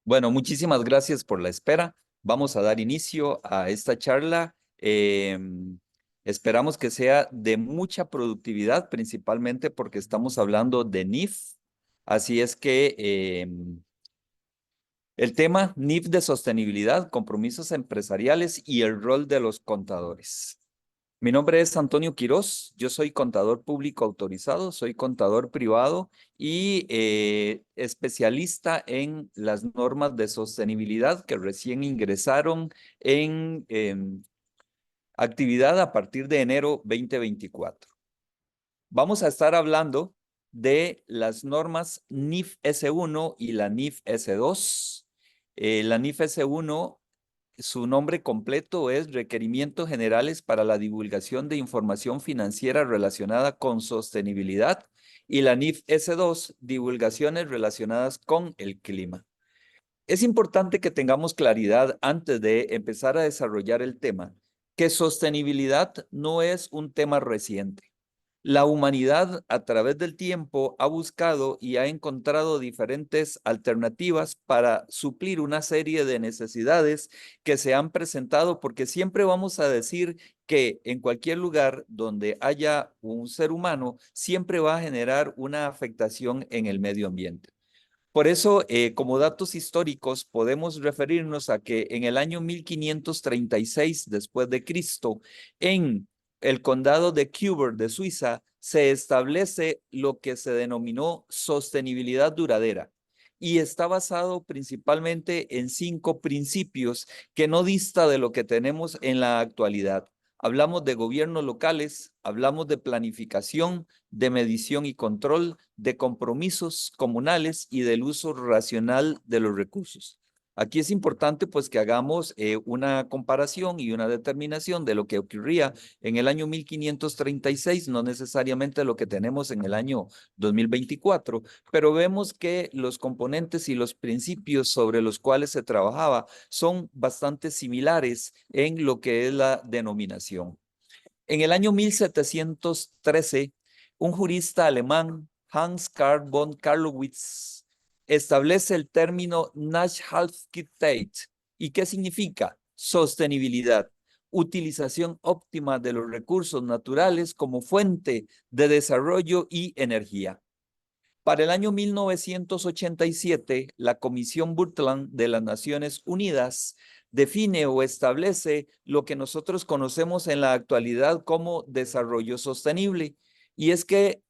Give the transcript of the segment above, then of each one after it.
Bueno, muchísimas gracias por la espera. Vamos a dar inicio a esta charla. Esperamos que sea de mucha productividad, principalmente porque estamos hablando de NIF. Así es que el tema NIF de sostenibilidad, compromisos empresariales y el rol de los contadores. Mi nombre es Antonio Quiroz, yo soy contador público autorizado, soy contador privado y especialista en las normas de sostenibilidad que recién ingresaron en actividad a partir de enero 2024. Vamos a estar hablando de las normas NIF S1 y la NIF S2. La NIF S1, su nombre completo es Requerimientos Generales para la Divulgación de Información Financiera relacionada con sostenibilidad, y la NIF S2, Divulgaciones relacionadas con el clima. Es importante que tengamos claridad antes de empezar a desarrollar el tema, que sostenibilidad no es un tema reciente. La humanidad a través del tiempo ha buscado y ha encontrado diferentes alternativas para suplir una serie de necesidades que se han presentado, porque siempre vamos a decir que en cualquier lugar donde haya un ser humano, siempre va a generar una afectación en el medio ambiente. Por eso, como datos históricos, podemos referirnos a que en el año 1536 después de Cristo, en el condado de Québec de Suiza, se establece lo que se denominó sostenibilidad duradera y está basado principalmente en 5 principios que no dista de lo que tenemos en la actualidad. Hablamos de gobiernos locales, hablamos de planificación, de medición y control, de compromisos comunales y del uso racional de los recursos. Aquí es importante pues que hagamos una comparación y una determinación de lo que ocurría en el año 1536, no necesariamente lo que tenemos en el año 2024, pero vemos que los componentes y los principios sobre los cuales se trabajaba son bastante similares en lo que es la denominación. En el año 1713, un jurista alemán, Hans Carl von Carlowitz, establece el término Nachhaltigkeit. ¿Y qué significa? Sostenibilidad, utilización óptima de los recursos naturales como fuente de desarrollo y energía. Para el año 1987, la Comisión Brundtland de las Naciones Unidas define o establece lo que nosotros conocemos en la actualidad como desarrollo sostenible. Y es que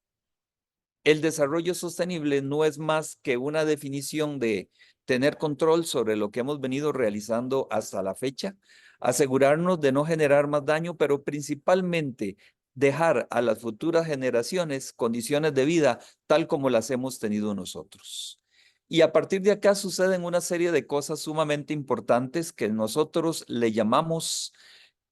el desarrollo sostenible no es más que una definición de tener control sobre lo que hemos venido realizando hasta la fecha, asegurarnos de no generar más daño, pero principalmente dejar a las futuras generaciones condiciones de vida tal como las hemos tenido nosotros. Y a partir de acá suceden una serie de cosas sumamente importantes que nosotros le llamamos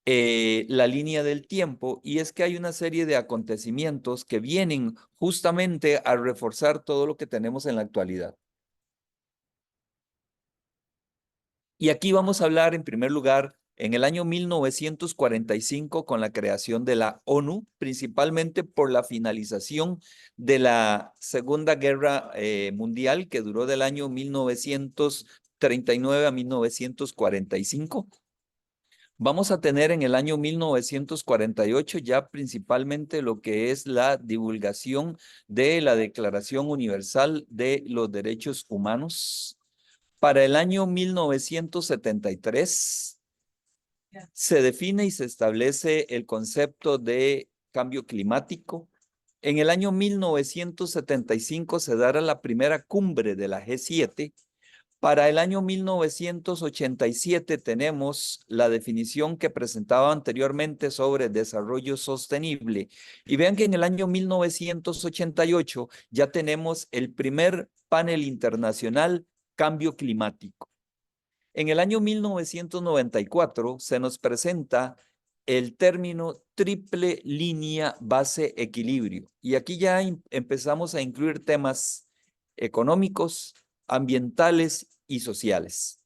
la línea del tiempo, y es que hay una serie de acontecimientos que vienen justamente a reforzar todo lo que tenemos en la actualidad. Y aquí vamos a hablar en primer lugar en el año 1945 con la creación de la ONU, principalmente por la finalización de la Segunda Guerra Mundial, que duró del año 1939 a 1945. Vamos a tener en el año 1948 ya principalmente lo que es la divulgación de la Declaración Universal de los Derechos Humanos. Para el año 1973 se define y se establece el concepto de cambio climático. En el año 1975 se dará la primera cumbre de la G7. Para el año 1987 tenemos la definición que presentaba anteriormente sobre desarrollo sostenible. Y vean que en el año 1988 ya tenemos el primer panel internacional Cambio Climático. En el año 1994 se nos presenta el término triple línea base equilibrio. Y aquí ya empezamos a incluir temas económicos, ambientales y sociales.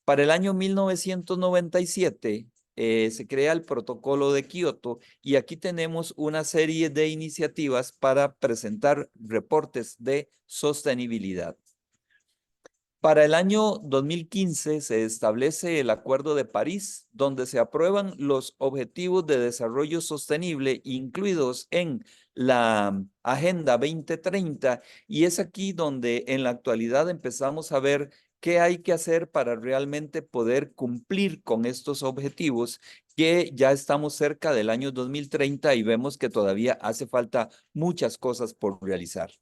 Para el año 1997 se crea el protocolo de Kioto, y aquí tenemos una serie de iniciativas para presentar reportes de sostenibilidad. Para el año 2015 se establece el Acuerdo de París, donde se aprueban los Objetivos de Desarrollo Sostenible incluidos en la Agenda 2030, y es aquí donde en la actualidad empezamos a ver qué hay que hacer para realmente poder cumplir con estos objetivos, que ya estamos cerca del año 2030 y vemos que todavía hace falta muchas cosas por realizar.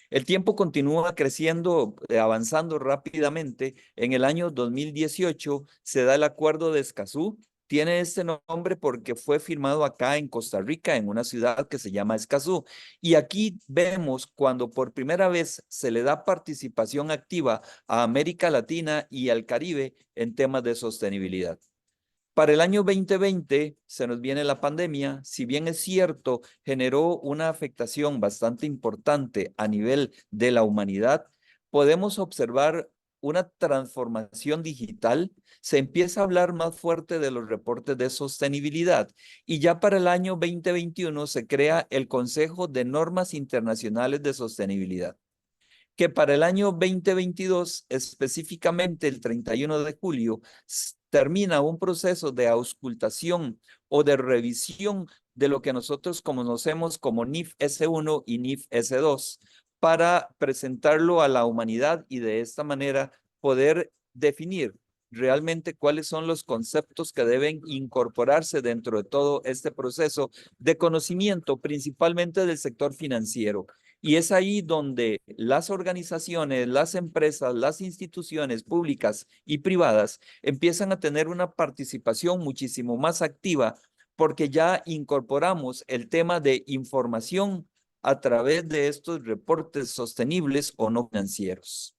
El tiempo continúa creciendo, avanzando rápidamente. En el año 2018 se da el Acuerdo de Escazú. Tiene este nombre porque fue firmado acá en Costa Rica, en una ciudad que se llama Escazú. Y aquí vemos cuando por primera vez se le da participación activa a América Latina y al Caribe en temas de sostenibilidad. Para el año 2020 se nos viene la pandemia. Si bien es cierto, generó una afectación bastante importante a nivel de la humanidad, podemos observar una transformación digital. Se empieza a hablar más fuerte de los reportes de sostenibilidad, y ya para el año 2021 se crea el Consejo de Normas Internacionales de Sostenibilidad, que para el año 2022, específicamente el 31 de julio, termina un proceso de auscultación o de revisión de lo que nosotros conocemos como NIF S1 y NIF S2, para presentarlo a la humanidad y de esta manera poder definir realmente cuáles son los conceptos que deben incorporarse dentro de todo este proceso de conocimiento, principalmente del sector financiero. Y es ahí donde las organizaciones, las empresas, las instituciones públicas y privadas empiezan a tener una participación muchísimo más activa, porque ya incorporamos el tema de información a través de estos reportes sostenibles o no financieros.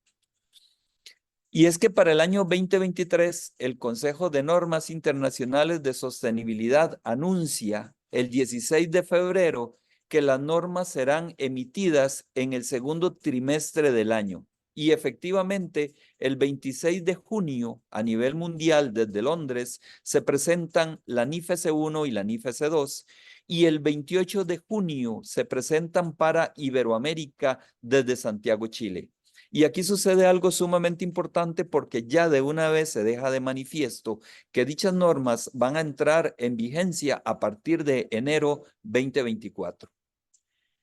Y es que para el año 2023, el Consejo de Normas Internacionales de Sostenibilidad anuncia el 16 de febrero que las normas serán emitidas en el segundo trimestre del año. Y efectivamente, el 26 de junio, a nivel mundial, desde Londres, se presentan la NIF S1 y la NIF S2, y el 28 de junio se presentan para Iberoamérica desde Santiago, Chile. Y aquí sucede algo sumamente importante, porque ya de una vez se deja de manifiesto que dichas normas van a entrar en vigencia a partir de enero 2024.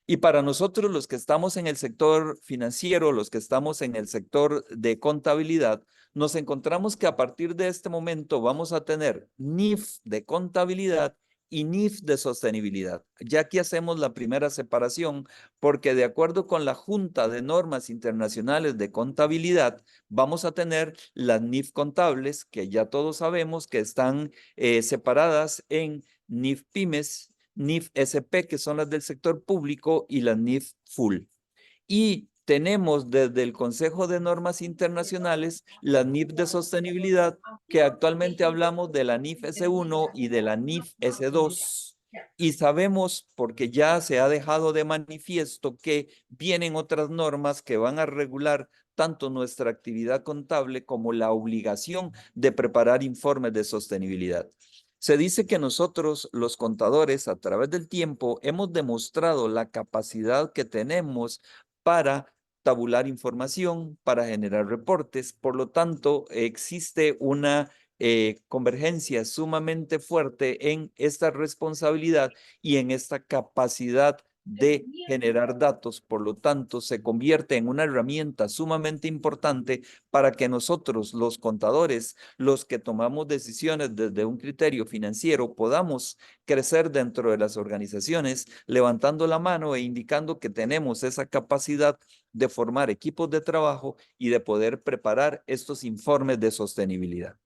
Y para nosotros, los que estamos en el sector financiero, los que estamos en el sector de contabilidad, nos encontramos que a partir de este momento vamos a tener NIF de contabilidad y NIF de sostenibilidad. Ya aquí hacemos la primera separación, porque de acuerdo con la Junta de Normas Internacionales de Contabilidad, vamos a tener las NIF contables, que ya todos sabemos que están separadas en NIF Pymes, NIF SP, que son las del sector público, y las NIF Full. Y tenemos desde el Consejo de Normas Internacionales la NIF de sostenibilidad, que actualmente hablamos de la NIF S1 y de la NIF S2. Y sabemos, porque ya se ha dejado de manifiesto, que vienen otras normas que van a regular tanto nuestra actividad contable como la obligación de preparar informes de sostenibilidad. Se dice que nosotros, los contadores, a través del tiempo, hemos demostrado la capacidad que tenemos para tabular información, para generar reportes. Por lo tanto, existe una convergencia sumamente fuerte en esta responsabilidad y en esta capacidad de generar datos. Por lo tanto, se convierte en una herramienta sumamente importante para que nosotros, los contadores, los que tomamos decisiones desde un criterio financiero, podamos crecer dentro de las organizaciones, levantando la mano e indicando que tenemos esa capacidad de formar equipos de trabajo y de poder preparar estos informes de sostenibilidad.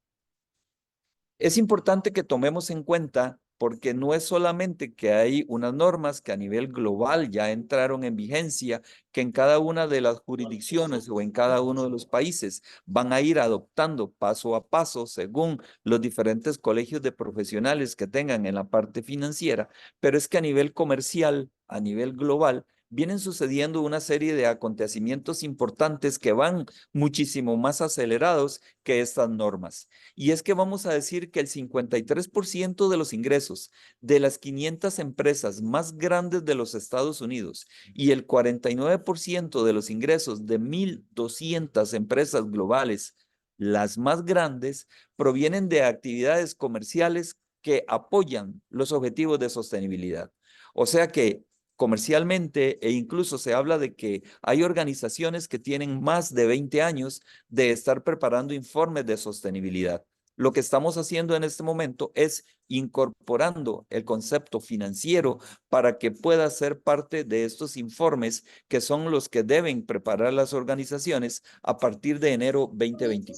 Es importante que tomemos en cuenta, porque no es solamente que hay unas normas que a nivel global ya entraron en vigencia, que en cada una de las jurisdicciones o en cada uno de los países van a ir adoptando paso a paso según los diferentes colegios de profesionales que tengan en la parte financiera, pero es que a nivel comercial, a nivel global, vienen sucediendo una serie de acontecimientos importantes que van muchísimo más acelerados que estas normas. Y es que vamos a decir que el 53% de los ingresos de las 500 empresas más grandes de los Estados Unidos y el 49% de los ingresos de 1.200 empresas globales, las más grandes, provienen de actividades comerciales que apoyan los objetivos de sostenibilidad. O sea que comercialmente, e incluso se habla de que hay organizaciones que tienen más de 20 años de estar preparando informes de sostenibilidad. Lo que estamos haciendo en este momento es incorporando el concepto financiero para que pueda ser parte de estos informes que son los que deben preparar las organizaciones a partir de enero 2021.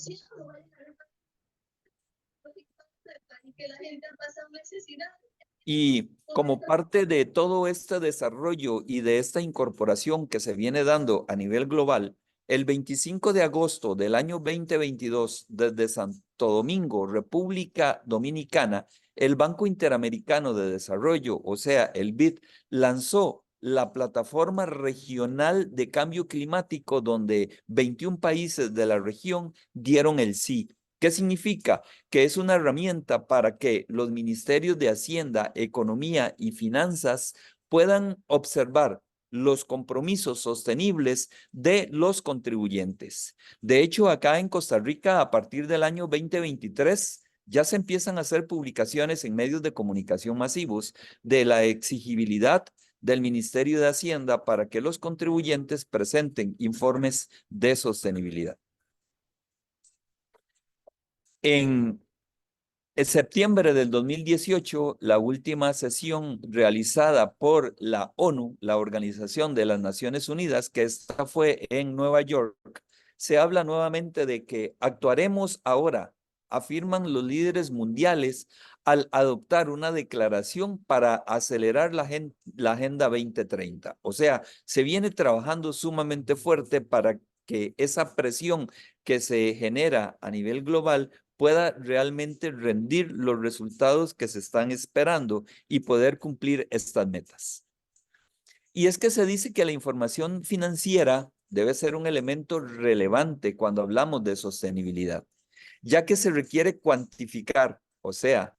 Y como parte de todo este desarrollo y de esta incorporación que se viene dando a nivel global, el 25 de agosto del año 2022, desde Santo Domingo, República Dominicana, el Banco Interamericano de Desarrollo, o sea, el BID, lanzó la plataforma regional de cambio climático donde 21 países de la región dieron el sí. ¿Qué significa? Que es una herramienta para que los ministerios de Hacienda, Economía y Finanzas puedan observar los compromisos sostenibles de los contribuyentes. De hecho, acá en Costa Rica, a partir del año 2023, ya se empiezan a hacer publicaciones en medios de comunicación masivos de la exigibilidad del Ministerio de Hacienda para que los contribuyentes presenten informes de sostenibilidad. En septiembre del 2018, la última sesión realizada por la ONU, la Organización de las Naciones Unidas, que esta fue en Nueva York, se habla nuevamente de que actuaremos ahora, afirman los líderes mundiales, al adoptar una declaración para acelerar la Agenda 2030. O sea, se viene trabajando sumamente fuerte para que esa presión que se genera a nivel global pueda realmente rendir los resultados que se están esperando y poder cumplir estas metas. Y es que se dice que la información financiera debe ser un elemento relevante cuando hablamos de sostenibilidad, ya que se requiere cuantificar, o sea,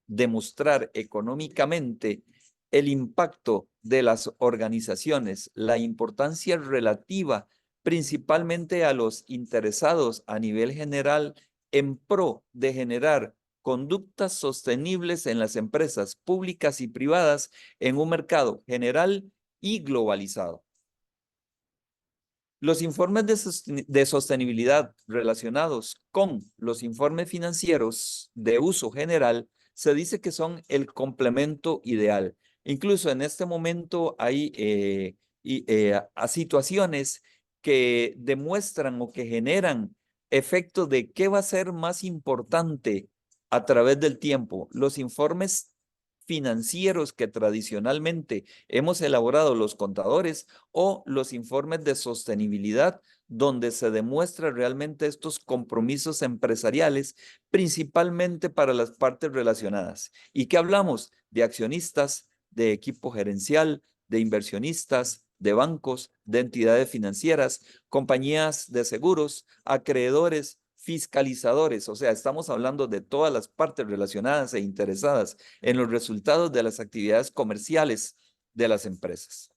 demostrar económicamente el impacto de las organizaciones, la importancia relativa principalmente a los interesados a nivel general en pro de generar conductas sostenibles en las empresas públicas y privadas en un mercado general y globalizado. Los informes de sostenibilidad relacionados con los informes financieros de uso general se dice que son el complemento ideal. Incluso en este momento hay situaciones que demuestran o que generan efectos de qué va a ser más importante a través del tiempo. Los informes financieros que tradicionalmente hemos elaborado los contadores o los informes de sostenibilidad donde se demuestra realmente estos compromisos empresariales, principalmente para las partes relacionadas. ¿Y qué hablamos? De accionistas, de equipo gerencial, de inversionistas, de bancos, de entidades financieras, compañías de seguros, acreedores, fiscalizadores, o sea, estamos hablando de todas las partes relacionadas e interesadas en los resultados de las actividades comerciales de las empresas.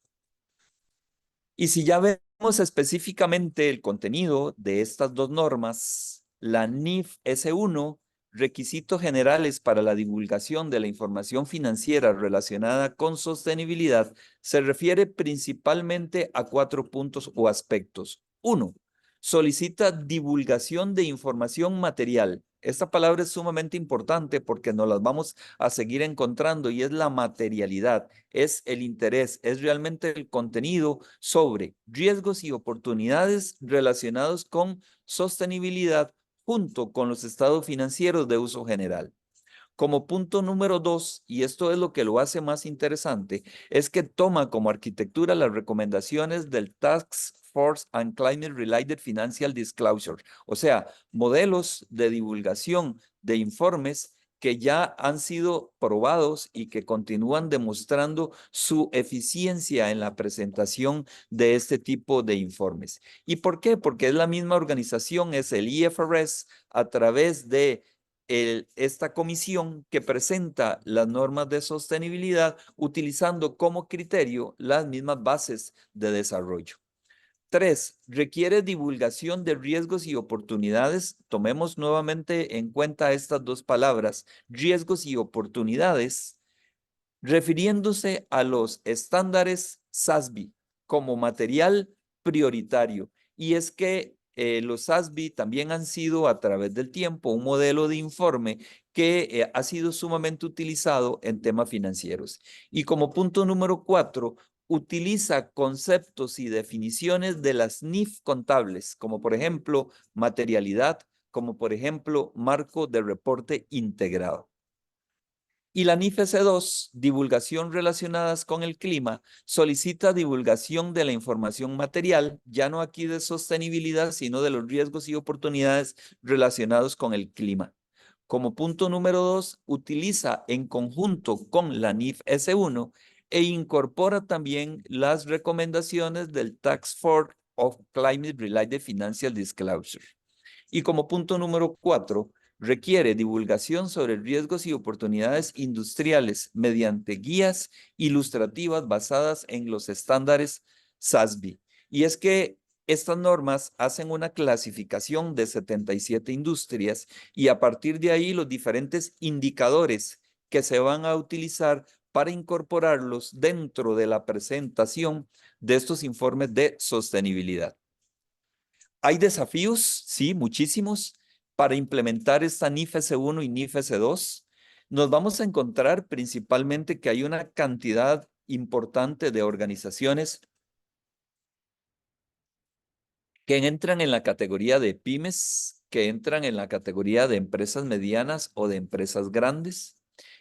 Y si ya vemos específicamente el contenido de estas dos normas, la NIF S1, requisitos generales para la divulgación de la información financiera relacionada con sostenibilidad, se refiere principalmente a 4 puntos o aspectos. 1. Solicita divulgación de información material. Esta palabra es sumamente importante porque nos las vamos a seguir encontrando y es la materialidad, es el interés, es realmente el contenido sobre riesgos y oportunidades relacionados con sostenibilidad junto con los estados financieros de uso general. Como punto número 2, y esto es lo que lo hace más interesante, es que toma como arquitectura las recomendaciones del Task Force on Climate Related Financial Disclosure, o sea, modelos de divulgación de informes que ya han sido probados y que continúan demostrando su eficiencia en la presentación de este tipo de informes. ¿Y por qué? Porque es la misma organización, es el IFRS, a través de esta comisión que presenta las normas de sostenibilidad utilizando como criterio las mismas bases de desarrollo. 3. Requiere divulgación de riesgos y oportunidades. Tomemos nuevamente en cuenta estas dos palabras, riesgos y oportunidades, refiriéndose a los estándares SASB como material prioritario. Y es que los SASB también han sido a través del tiempo un modelo de informe que ha sido sumamente utilizado en temas financieros. Y como punto número 4, utiliza conceptos y definiciones de las NIF contables, como por ejemplo materialidad, como por ejemplo marco de reporte integrado. Y la NIFEC2, divulgación relacionadas con el clima, solicita divulgación de la información material, ya no aquí de sostenibilidad, sino de los riesgos y oportunidades relacionados con el clima. Como punto número 2, utiliza en conjunto con la NIF S1 e incorpora también las recomendaciones del Task Force of Climate-Related Financial Disclosure. Y como punto número 4, requiere divulgación sobre riesgos y oportunidades industriales mediante guías ilustrativas basadas en los estándares SASB. Y es que estas normas hacen una clasificación de 77 industrias y a partir de ahí los diferentes indicadores que se van a utilizar para incorporarlos dentro de la presentación de estos informes de sostenibilidad. Hay desafíos, sí, muchísimos, para implementar esta NIF-S1 y NIF-S2. Nos vamos a encontrar principalmente que hay una cantidad importante de organizaciones que entran en la categoría de pymes, que entran en la categoría de empresas medianas o de empresas grandes.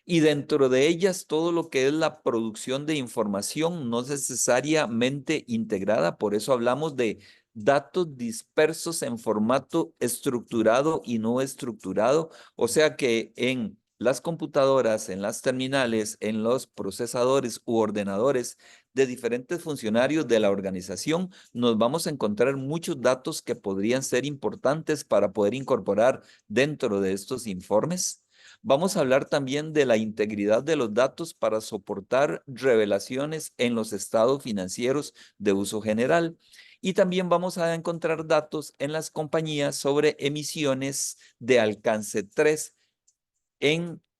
Y dentro de ellas todo lo que es la producción de información no necesariamente integrada, por eso hablamos de datos dispersos en formato estructurado y no estructurado, o sea que en las computadoras, en las terminales, en los procesadores u ordenadores de diferentes funcionarios de la organización, nos vamos a encontrar muchos datos que podrían ser importantes para poder incorporar dentro de estos informes. Vamos a hablar también de la integridad de los datos para soportar revelaciones en los estados financieros de uso general. Y también vamos a encontrar datos en las compañías sobre emisiones de alcance 3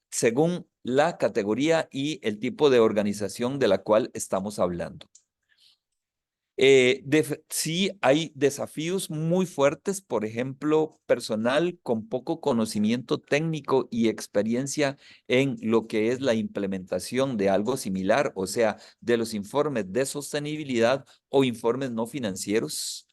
según la categoría y el tipo de organización de la cual estamos hablando. Sí hay desafíos muy fuertes, por ejemplo, personal con poco conocimiento técnico y experiencia en lo que es la implementación de algo similar, o sea, de los informes de sostenibilidad o informes no financieros.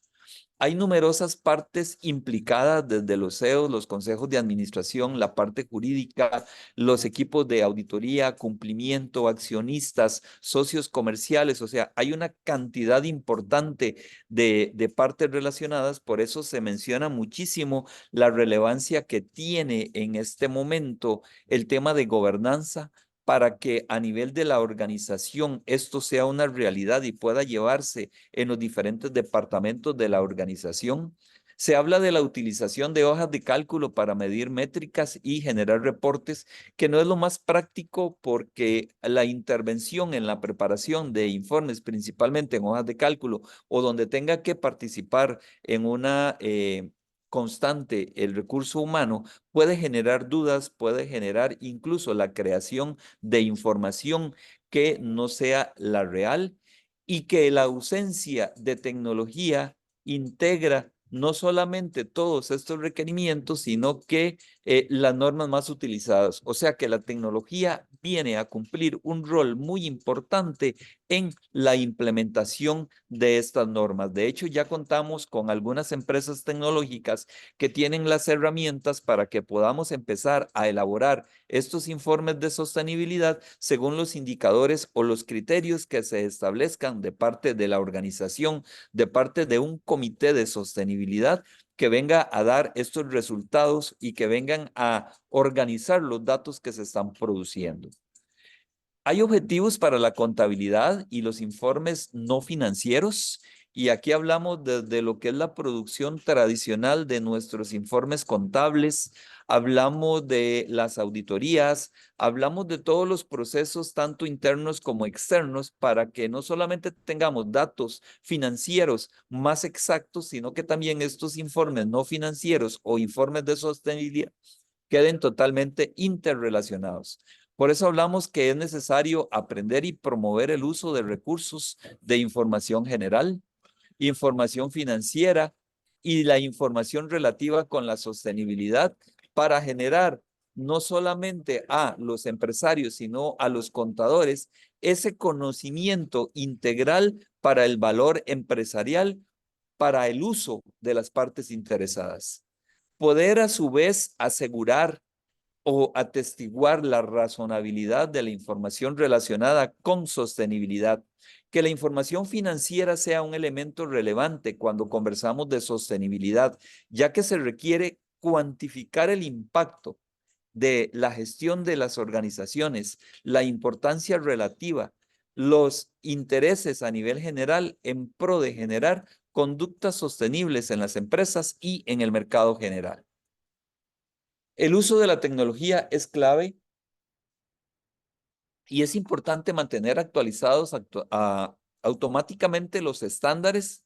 Hay numerosas partes implicadas desde los CEOs, los consejos de administración, la parte jurídica, los equipos de auditoría, cumplimiento, accionistas, socios comerciales, o sea, hay una cantidad importante de partes relacionadas, por eso se menciona muchísimo la relevancia que tiene en este momento el tema de gobernanza para que a nivel de la organización esto sea una realidad y pueda llevarse en los diferentes departamentos de la organización. Se habla de la utilización de hojas de cálculo para medir métricas y generar reportes, que no es lo más práctico porque la intervención en la preparación de informes, principalmente en hojas de cálculo o donde tenga que participar en una constante el recurso humano, puede generar dudas, puede generar incluso la creación de información que no sea la real y que la ausencia de tecnología integra no solamente todos estos requerimientos, sino que las normas más utilizadas. O sea que la tecnología viene a cumplir un rol muy importante en la implementación de estas normas. De hecho, ya contamos con algunas empresas tecnológicas que tienen las herramientas para que podamos empezar a elaborar estos informes de sostenibilidad según los indicadores o los criterios que se establezcan de parte de la organización, de parte de un comité de sostenibilidad que venga a dar estos resultados y que vengan a organizar los datos que se están produciendo. Hay objetivos para la contabilidad y los informes no financieros. Y aquí hablamos de lo que es la producción tradicional de nuestros informes contables, hablamos de las auditorías, hablamos de todos los procesos, tanto internos como externos, para que no solamente tengamos datos financieros más exactos, sino que también estos informes no financieros o informes de sostenibilidad queden totalmente interrelacionados. Por eso hablamos que es necesario aprender y promover el uso de recursos de información general, información financiera y la información relativa con la sostenibilidad para generar no solamente a los empresarios, sino a los contadores ese conocimiento integral para el valor empresarial, para el uso de las partes interesadas. Poder a su vez asegurar o atestiguar la razonabilidad de la información relacionada con sostenibilidad. Que la información financiera sea un elemento relevante cuando conversamos de sostenibilidad, ya que se requiere cuantificar el impacto de la gestión de las organizaciones, la importancia relativa, los intereses a nivel general en pro de generar conductas sostenibles en las empresas y en el mercado general. El uso de la tecnología es clave y es importante mantener actualizados automáticamente los estándares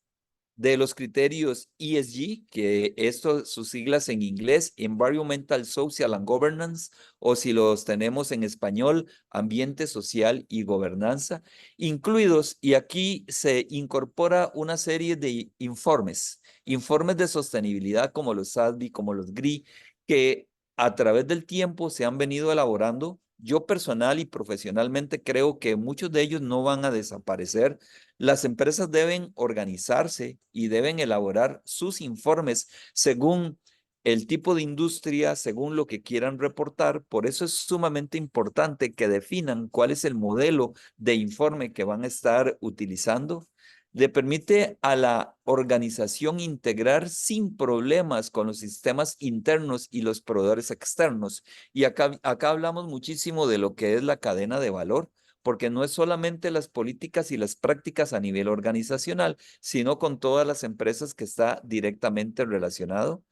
de los criterios ESG, que esto sus siglas en inglés, Environmental, Social and Governance, o si los tenemos en español, Ambiente Social y Gobernanza, incluidos, y aquí se incorpora una serie de informes de sostenibilidad como los SASB, como los GRI, que a través del tiempo se han venido elaborando. Yo personal y profesionalmente creo que muchos de ellos no van a desaparecer. Las empresas deben organizarse y deben elaborar sus informes según el tipo de industria, según lo que quieran reportar. Por eso es sumamente importante que definan cuál es el modelo de informe que van a estar utilizando. Le permite a la organización integrar sin problemas con los sistemas internos y los proveedores externos. Y acá hablamos muchísimo de lo que es la cadena de valor, porque no es solamente las políticas y las prácticas a nivel organizacional, sino con todas las empresas que está directamente relacionado.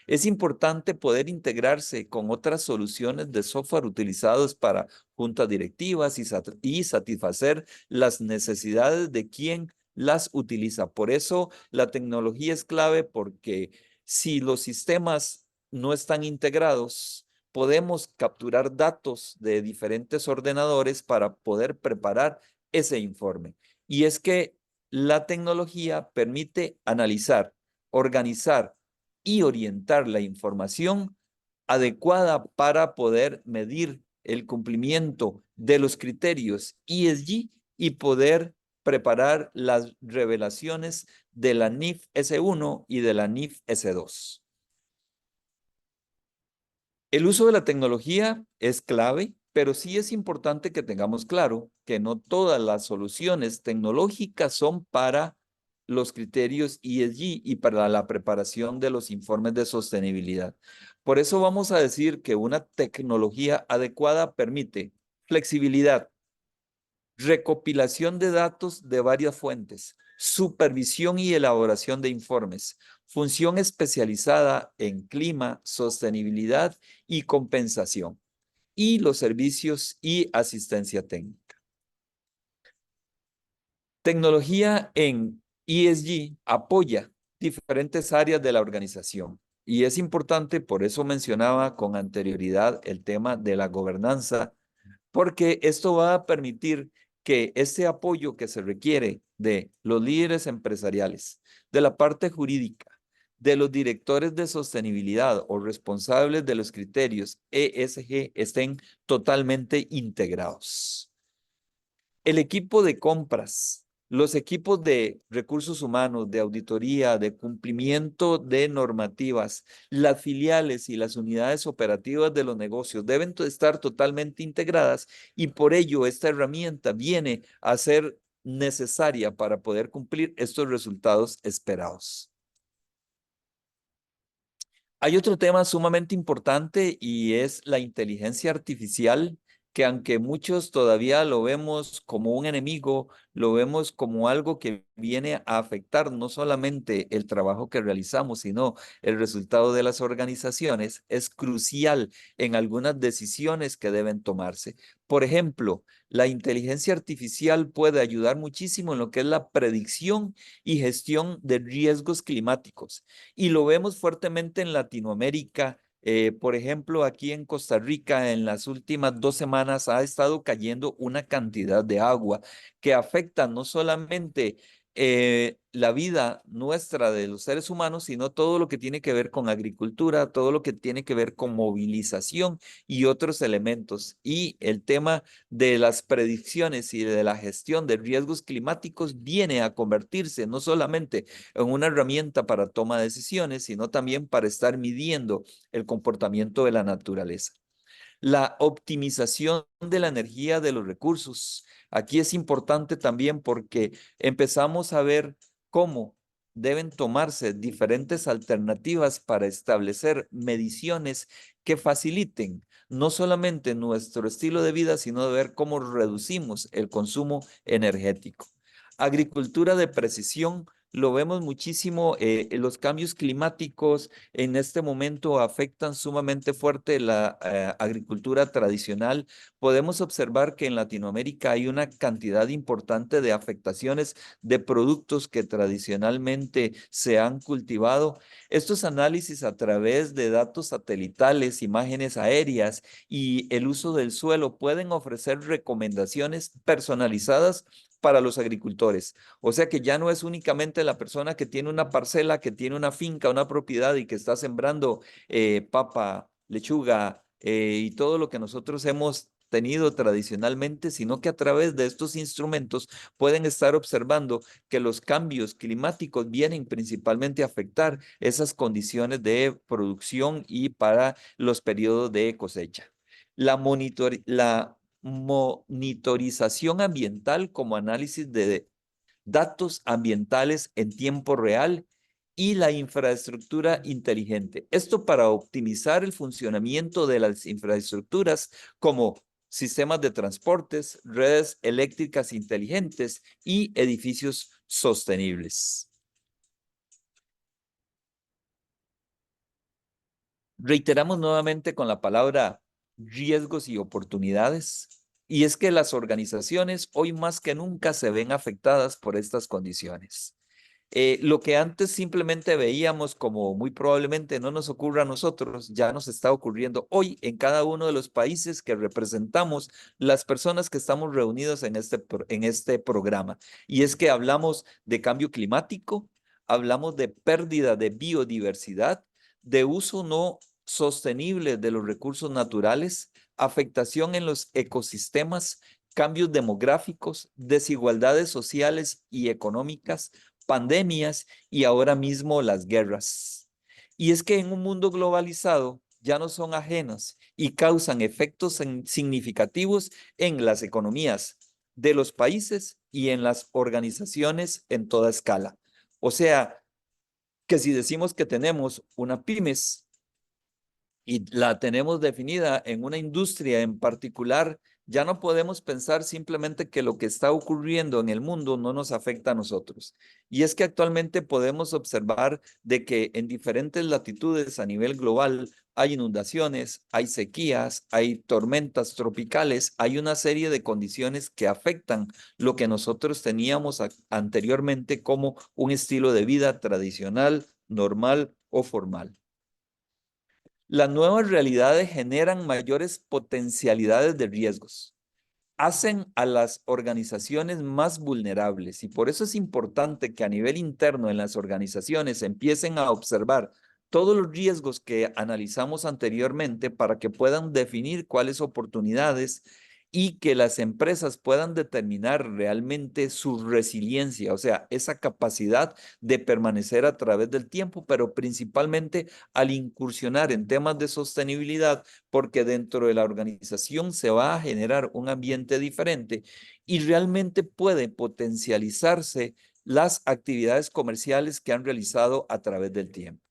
Es importante poder integrarse con otras soluciones de software utilizados para juntas directivas y satisfacer las necesidades de quien las utiliza. Por eso la tecnología es clave, porque si los sistemas no están integrados, podemos capturar datos de diferentes ordenadores para poder preparar ese informe. Y es que la tecnología permite analizar, organizar y orientar la información adecuada para poder medir el cumplimiento de los criterios ESG y poder preparar las revelaciones de la NIF S1 y de la NIF S2. El uso de la tecnología es clave, pero sí es importante que tengamos claro que no todas las soluciones tecnológicas son para los criterios ESG y para la preparación de los informes de sostenibilidad. Por eso vamos a decir que una tecnología adecuada permite flexibilidad, recopilación de datos de varias fuentes, supervisión y elaboración de informes, función especializada en clima, sostenibilidad y compensación, y los servicios y asistencia técnica. Tecnología en ESG apoya diferentes áreas de la organización y es importante, por eso mencionaba con anterioridad el tema de la gobernanza, porque esto va a permitir que este apoyo que se requiere de los líderes empresariales, de la parte jurídica, de los directores de sostenibilidad o responsables de los criterios ESG estén totalmente integrados. El equipo de compras, los equipos de recursos humanos, de auditoría, de cumplimiento de normativas, las filiales y las unidades operativas de los negocios deben estar totalmente integradas y por ello esta herramienta viene a ser necesaria para poder cumplir estos resultados esperados. Hay otro tema sumamente importante y es la inteligencia artificial, que aunque muchos todavía lo vemos como un enemigo, lo vemos como algo que viene a afectar no solamente el trabajo que realizamos, sino el resultado de las organizaciones, es crucial en algunas decisiones que deben tomarse. Por ejemplo, la inteligencia artificial puede ayudar muchísimo en lo que es la predicción y gestión de riesgos climáticos. Y lo vemos fuertemente en Latinoamérica. Por ejemplo, aquí en Costa Rica, en las últimas 2 semanas ha estado cayendo una cantidad de agua que afecta no solamente la vida nuestra de los seres humanos, sino todo lo que tiene que ver con agricultura, todo lo que tiene que ver con movilización y otros elementos. Y el tema de las predicciones y de la gestión de riesgos climáticos viene a convertirse no solamente en una herramienta para toma de decisiones, sino también para estar midiendo el comportamiento de la naturaleza. La optimización de la energía de los recursos. Aquí es importante también porque empezamos a ver cómo deben tomarse diferentes alternativas para establecer mediciones que faciliten no solamente nuestro estilo de vida, sino de ver cómo reducimos el consumo energético. Agricultura de precisión, lo vemos muchísimo, los cambios climáticos en este momento afectan sumamente fuerte la agricultura tradicional. Podemos observar que en Latinoamérica hay una cantidad importante de afectaciones de productos que tradicionalmente se han cultivado. Estos análisis a través de datos satelitales, imágenes aéreas y el uso del suelo pueden ofrecer recomendaciones personalizadas para los agricultores. O sea que ya no es únicamente la persona que tiene una parcela, que tiene una finca, una propiedad y que está sembrando papa, lechuga y todo lo que nosotros hemos tenido tradicionalmente, sino que a través de estos instrumentos pueden estar observando que los cambios climáticos vienen principalmente a afectar esas condiciones de producción y para los periodos de cosecha. La monitorización ambiental como análisis de datos ambientales en tiempo real y la infraestructura inteligente. Esto para optimizar el funcionamiento de las infraestructuras como sistemas de transportes, redes eléctricas inteligentes y edificios sostenibles. Reiteramos nuevamente con la palabra riesgos y oportunidades. Y es que las organizaciones hoy más que nunca se ven afectadas por estas condiciones. Lo que antes simplemente veíamos como muy probablemente no nos ocurra a nosotros, ya nos está ocurriendo hoy en cada uno de los países que representamos las personas que estamos reunidos en este programa. Y es que hablamos de cambio climático, hablamos de pérdida de biodiversidad, de uso no sostenible de los recursos naturales, afectación en los ecosistemas, cambios demográficos, desigualdades sociales y económicas, pandemias y ahora mismo las guerras. Y es que en un mundo globalizado ya no son ajenas y causan efectos significativos en las economías de los países y en las organizaciones en toda escala. O sea, que si decimos que tenemos una pymes y la tenemos definida en una industria en particular, ya no podemos pensar simplemente que lo que está ocurriendo en el mundo no nos afecta a nosotros. Y es que actualmente podemos observar de que en diferentes latitudes a nivel global hay inundaciones, hay sequías, hay tormentas tropicales, hay una serie de condiciones que afectan lo que nosotros teníamos anteriormente como un estilo de vida tradicional, normal o formal. Las nuevas realidades generan mayores potencialidades de riesgos, hacen a las organizaciones más vulnerables y por eso es importante que a nivel interno en las organizaciones empiecen a observar todos los riesgos que analizamos anteriormente para que puedan definir cuáles oportunidades y que las empresas puedan determinar realmente su resiliencia, o sea, esa capacidad de permanecer a través del tiempo, pero principalmente al incursionar en temas de sostenibilidad, porque dentro de la organización se va a generar un ambiente diferente y realmente puede potencializarse las actividades comerciales que han realizado a través del tiempo.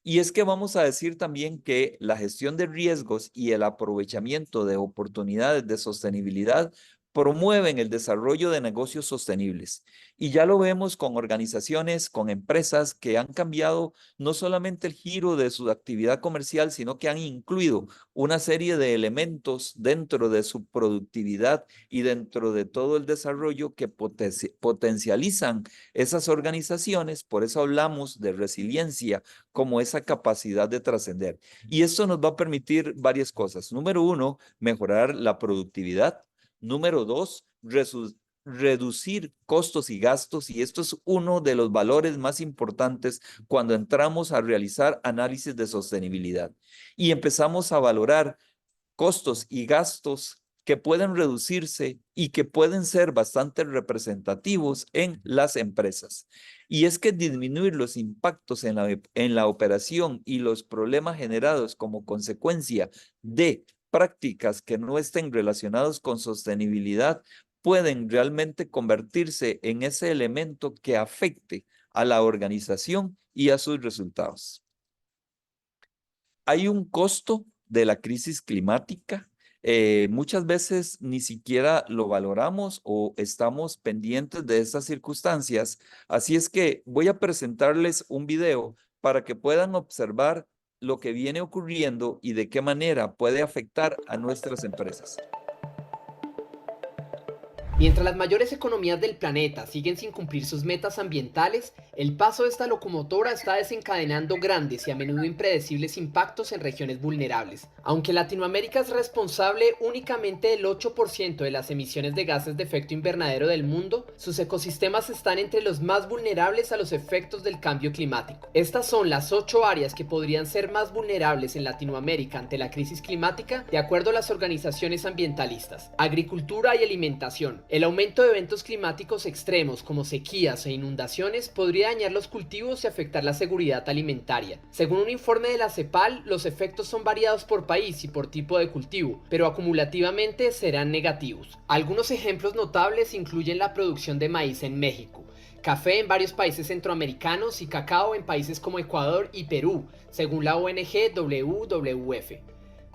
Y es que vamos a decir también que la gestión de riesgos y el aprovechamiento de oportunidades de sostenibilidad promueven el desarrollo de negocios sostenibles. Y ya lo vemos con organizaciones, con empresas que han cambiado no solamente el giro de su actividad comercial, sino que han incluido una serie de elementos dentro de su productividad y dentro de todo el desarrollo que potencializan esas organizaciones. Por eso hablamos de resiliencia como esa capacidad de trascender. Y esto nos va a permitir varias cosas. Número uno, mejorar la productividad. Número dos, reducir costos y gastos. Y esto es uno de los valores más importantes cuando entramos a realizar análisis de sostenibilidad. Y empezamos a valorar costos y gastos que pueden reducirse y que pueden ser bastante representativos en las empresas. Y es que disminuir los impactos en la operación y los problemas generados como consecuencia de prácticas que no estén relacionados con sostenibilidad pueden realmente convertirse en ese elemento que afecte a la organización y a sus resultados. Hay un costo de la crisis climática. Muchas veces ni siquiera lo valoramos o estamos pendientes de estas circunstancias. Así es que voy a presentarles un video para que puedan observar lo que viene ocurriendo y de qué manera puede afectar a nuestras empresas. Mientras las mayores economías del planeta siguen sin cumplir sus metas ambientales, el paso de esta locomotora está desencadenando grandes y a menudo impredecibles impactos en regiones vulnerables. Aunque Latinoamérica es responsable únicamente del 8% de las emisiones de gases de efecto invernadero del mundo, sus ecosistemas están entre los más vulnerables a los efectos del cambio climático. Estas son las 8 áreas que podrían ser más vulnerables en Latinoamérica ante la crisis climática, de acuerdo a las organizaciones ambientalistas: agricultura y alimentación. El aumento de eventos climáticos extremos como sequías e inundaciones podría dañar los cultivos y afectar la seguridad alimentaria. Según un informe de la CEPAL, los efectos son variados por país y por tipo de cultivo, pero acumulativamente serán negativos. Algunos ejemplos notables incluyen la producción de maíz en México, café en varios países centroamericanos y cacao en países como Ecuador y Perú, según la ONG WWF.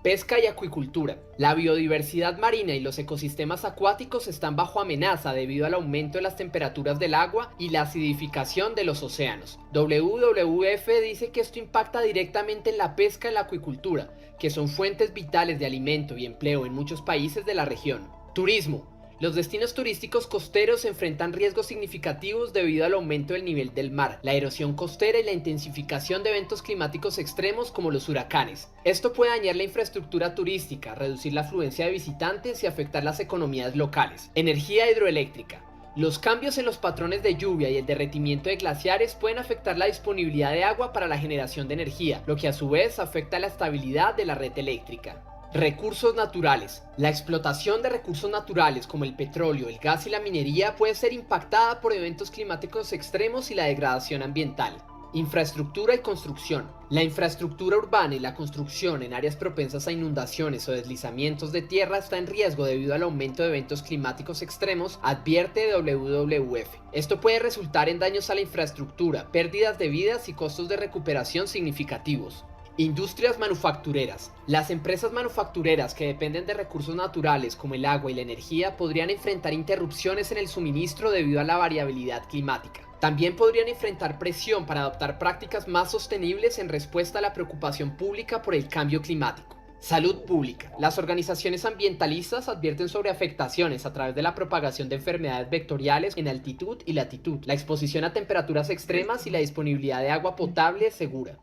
Pesca y acuicultura. La biodiversidad marina y los ecosistemas acuáticos están bajo amenaza debido al aumento de las temperaturas del agua y la acidificación de los océanos. WWF dice que esto impacta directamente en la pesca y la acuicultura, que son fuentes vitales de alimento y empleo en muchos países de la región. Turismo. Los destinos turísticos costeros enfrentan riesgos significativos debido al aumento del nivel del mar, la erosión costera y la intensificación de eventos climáticos extremos como los huracanes. Esto puede dañar la infraestructura turística, reducir la afluencia de visitantes y afectar las economías locales. Energía hidroeléctrica. Los cambios en los patrones de lluvia y el derretimiento de glaciares pueden afectar la disponibilidad de agua para la generación de energía, lo que a su vez afecta la estabilidad de la red eléctrica. Recursos naturales. La explotación de recursos naturales como el petróleo, el gas y la minería puede ser impactada por eventos climáticos extremos y la degradación ambiental. Infraestructura y construcción. La infraestructura urbana y la construcción en áreas propensas a inundaciones o deslizamientos de tierra está en riesgo debido al aumento de eventos climáticos extremos, advierte WWF. Esto puede resultar en daños a la infraestructura, pérdidas de vidas y costos de recuperación significativos. Industrias manufactureras. Las empresas manufactureras que dependen de recursos naturales como el agua y la energía podrían enfrentar interrupciones en el suministro debido a la variabilidad climática. También podrían enfrentar presión para adoptar prácticas más sostenibles en respuesta a la preocupación pública por el cambio climático. Salud pública. Las organizaciones ambientalistas advierten sobre afectaciones a través de la propagación de enfermedades vectoriales en altitud y latitud, la exposición a temperaturas extremas y la disponibilidad de agua potable segura.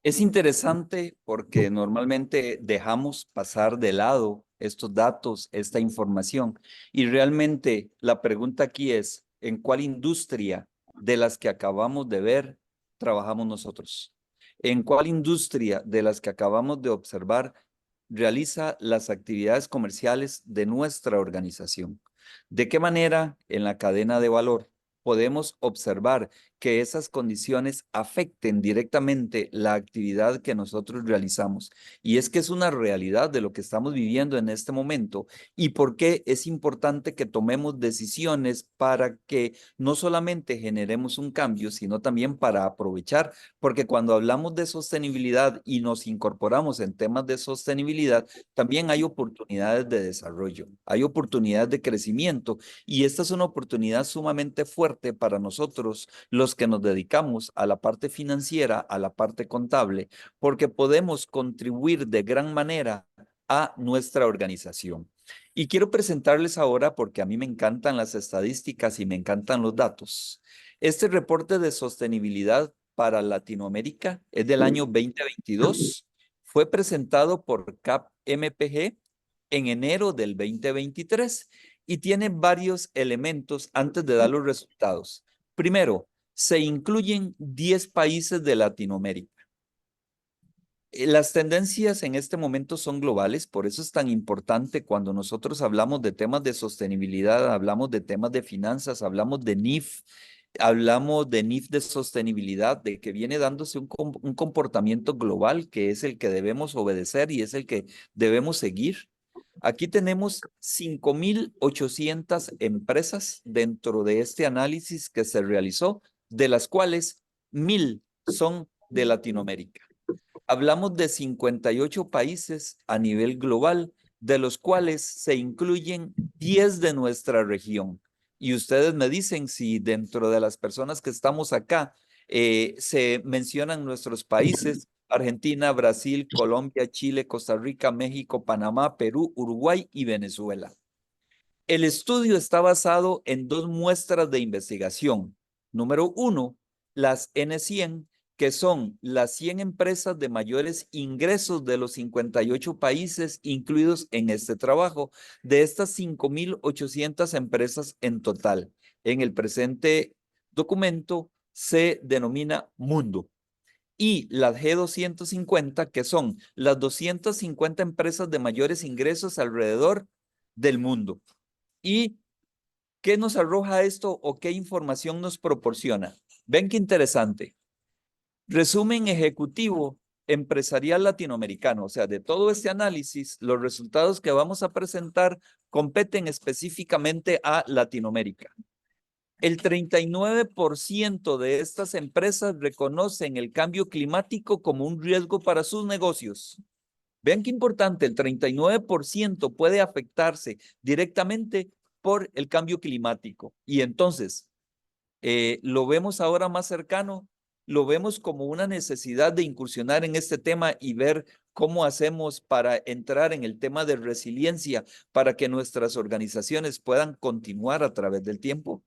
Es interesante porque normalmente dejamos pasar de lado estos datos, esta información, y realmente la pregunta aquí es, ¿en cuál industria de las que acabamos de ver trabajamos nosotros? ¿En cuál industria de las que acabamos de observar realiza las actividades comerciales de nuestra organización? ¿De qué manera en la cadena de valor podemos observar que esas condiciones afecten directamente la actividad que nosotros realizamos. Y es que es una realidad de lo que estamos viviendo en este momento y por qué es importante que tomemos decisiones para que no solamente generemos un cambio, sino también para aprovechar, porque cuando hablamos de sostenibilidad y nos incorporamos en temas de sostenibilidad, también hay oportunidades de desarrollo, hay oportunidades de crecimiento y esta es una oportunidad sumamente fuerte para nosotros, los que nos dedicamos a la parte financiera, a la parte contable, porque podemos contribuir de gran manera a nuestra organización. Y quiero presentarles ahora, porque a mí me encantan las estadísticas y me encantan los datos, este reporte de sostenibilidad para Latinoamérica es del año 2022. Fue presentado por CAP-MPG en enero del 2023 y tiene varios elementos antes de dar los resultados. Primero, se incluyen 10 países de Latinoamérica. Las tendencias en este momento son globales, por eso es tan importante cuando nosotros hablamos de temas de sostenibilidad, hablamos de temas de finanzas, hablamos de NIF de sostenibilidad, de que viene dándose un comportamiento global que es el que debemos obedecer y es el que debemos seguir. Aquí tenemos 5.800 empresas dentro de este análisis que se realizó, de las cuales 1.000 son de Latinoamérica. Hablamos de 58 países a nivel global, de los cuales se incluyen 10 de nuestra región. Y ustedes me dicen si dentro de las personas que estamos acá se mencionan nuestros países: Argentina, Brasil, Colombia, Chile, Costa Rica, México, Panamá, Perú, Uruguay y Venezuela. El estudio está basado en dos muestras de investigación. Número uno, las N100, que son las 100 empresas de mayores ingresos de los 58 países incluidos en este trabajo, de estas 5.800 empresas en total. En el presente documento se denomina mundo. Y las G250, que son las 250 empresas de mayores ingresos alrededor del mundo. ¿Y qué nos arroja esto o qué información nos proporciona? Ven qué interesante. Resumen ejecutivo empresarial latinoamericano, o sea, de todo este análisis, los resultados que vamos a presentar competen específicamente a Latinoamérica. El 39% de estas empresas reconocen el cambio climático como un riesgo para sus negocios. Vean qué importante, el 39% puede afectarse directamente por el cambio climático. Y entonces, lo vemos ahora más cercano, lo vemos como una necesidad de incursionar en este tema y ver cómo hacemos para entrar en el tema de resiliencia para que nuestras organizaciones puedan continuar a través del tiempo.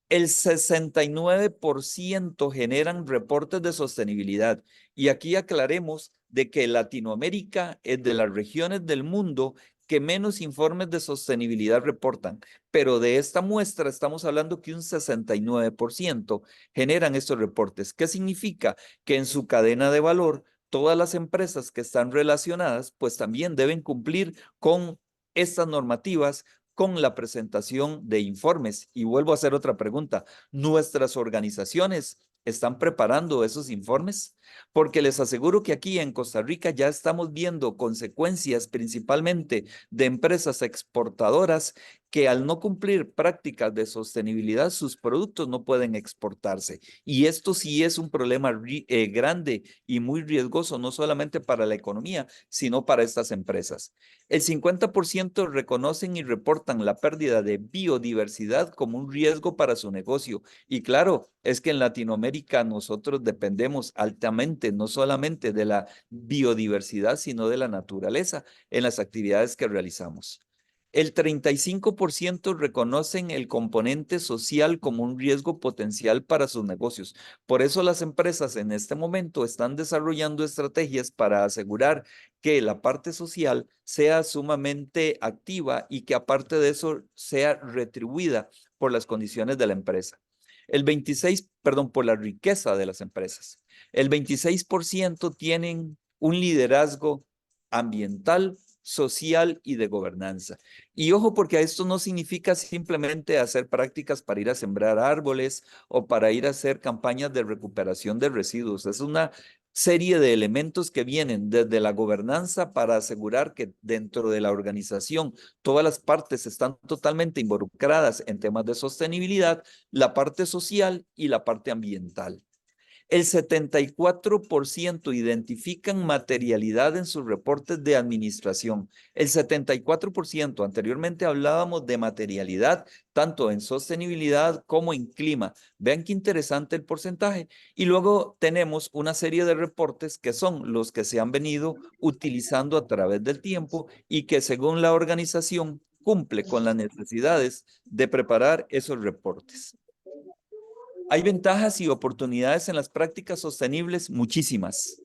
El 69% generan reportes de sostenibilidad. Y aquí aclaremos de que Latinoamérica es de las regiones del mundo que menos informes de sostenibilidad reportan. Pero de esta muestra estamos hablando que un 69% generan estos reportes. ¿Qué significa? Que en su cadena de valor, todas las empresas que están relacionadas, pues también deben cumplir con estas normativas, con la presentación de informes. Y vuelvo a hacer otra pregunta. ¿Nuestras organizaciones están preparando esos informes? Porque les aseguro que aquí en Costa Rica ya estamos viendo consecuencias principalmente de empresas exportadoras que al no cumplir prácticas de sostenibilidad, sus productos no pueden exportarse. Y esto sí es un problema grande y muy riesgoso, no solamente para la economía, sino para estas empresas. El 50% reconocen y reportan la pérdida de biodiversidad como un riesgo para su negocio. Y claro, es que en Latinoamérica nosotros dependemos altamente, no solamente de la biodiversidad, sino de la naturaleza en las actividades que realizamos. El 35% reconocen el componente social como un riesgo potencial para sus negocios. Por eso las empresas en este momento están desarrollando estrategias para asegurar que la parte social sea sumamente activa y que aparte de eso sea retribuida por las condiciones de la empresa. Por la riqueza de las empresas. El 26% tienen un liderazgo ambiental social y de gobernanza. Y ojo, porque esto no significa simplemente hacer prácticas para ir a sembrar árboles o para ir a hacer campañas de recuperación de residuos. Es una serie de elementos que vienen desde la gobernanza para asegurar que dentro de la organización todas las partes están totalmente involucradas en temas de sostenibilidad, la parte social y la parte ambiental. El 74% identifican materialidad en sus reportes de administración. El 74%, anteriormente hablábamos de materialidad, tanto en sostenibilidad como en clima. Vean qué interesante el porcentaje. Y luego tenemos una serie de reportes que son los que se han venido utilizando a través del tiempo y que según la organización cumple con las necesidades de preparar esos reportes. Hay ventajas y oportunidades en las prácticas sostenibles, muchísimas.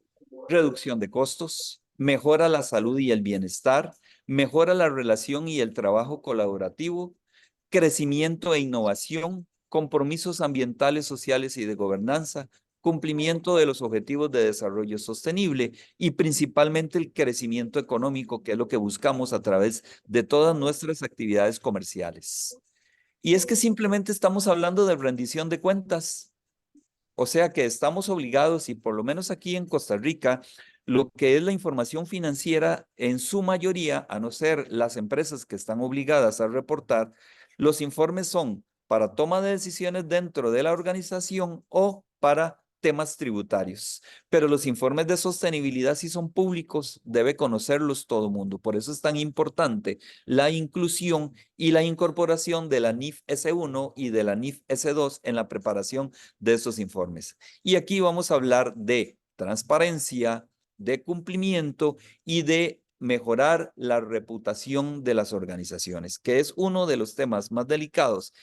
Reducción de costos, mejora la salud y el bienestar, mejora la relación y el trabajo colaborativo, crecimiento e innovación, compromisos ambientales, sociales y de gobernanza, cumplimiento de los objetivos de desarrollo sostenible y principalmente el crecimiento económico, que es lo que buscamos a través de todas nuestras actividades comerciales. Y es que simplemente estamos hablando de rendición de cuentas. O sea que estamos obligados, y por lo menos aquí en Costa Rica, lo que es la información financiera, en su mayoría, a no ser las empresas que están obligadas a reportar, los informes son para toma de decisiones dentro de la organización o para temas tributarios. Pero los informes de sostenibilidad, si son públicos, debe conocerlos todo mundo. Por eso es tan importante la inclusión y la incorporación de la NIF S1 y de la NIF S2 en la preparación de esos informes. Y aquí vamos a hablar de transparencia, de cumplimiento y de mejorar la reputación de las organizaciones, que es uno de los temas más delicados.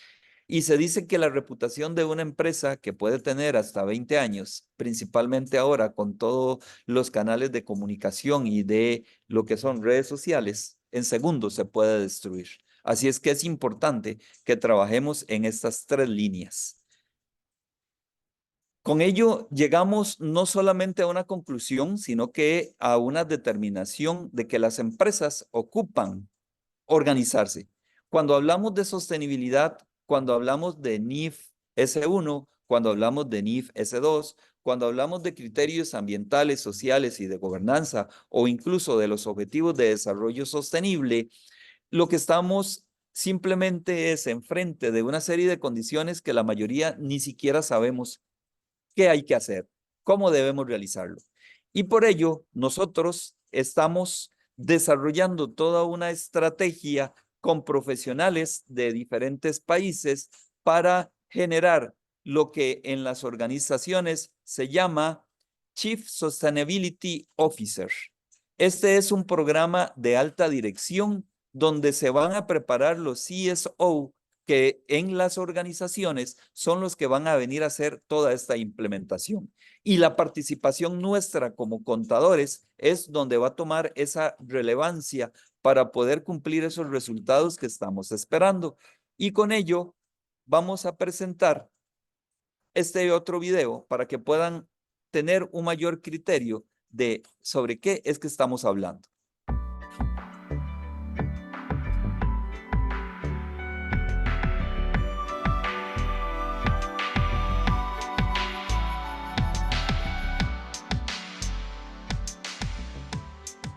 Y se dice que la reputación de una empresa que puede tener hasta 20 años, principalmente ahora con todos los canales de comunicación y de lo que son redes sociales, en segundos se puede destruir. Así es que es importante que trabajemos en estas tres líneas. Con ello llegamos no solamente a una conclusión, sino que a una determinación de que las empresas ocupan organizarse. Cuando hablamos de sostenibilidad, cuando hablamos de NIF S1, cuando hablamos de NIF S2, cuando hablamos de criterios ambientales, sociales y de gobernanza, o incluso de los objetivos de desarrollo sostenible, lo que estamos simplemente es enfrente de una serie de condiciones que la mayoría ni siquiera sabemos qué hay que hacer, cómo debemos realizarlo. Y por ello, nosotros estamos desarrollando toda una estrategia con profesionales de diferentes países para generar lo que en las organizaciones se llama Chief Sustainability Officer. Este es un programa de alta dirección donde se van a preparar los CSO que en las organizaciones son los que van a venir a hacer toda esta implementación. Y la participación nuestra como contadores es donde va a tomar esa relevancia para poder cumplir esos resultados que estamos esperando. Y con ello vamos a presentar este otro video para que puedan tener un mayor criterio de sobre qué es que estamos hablando.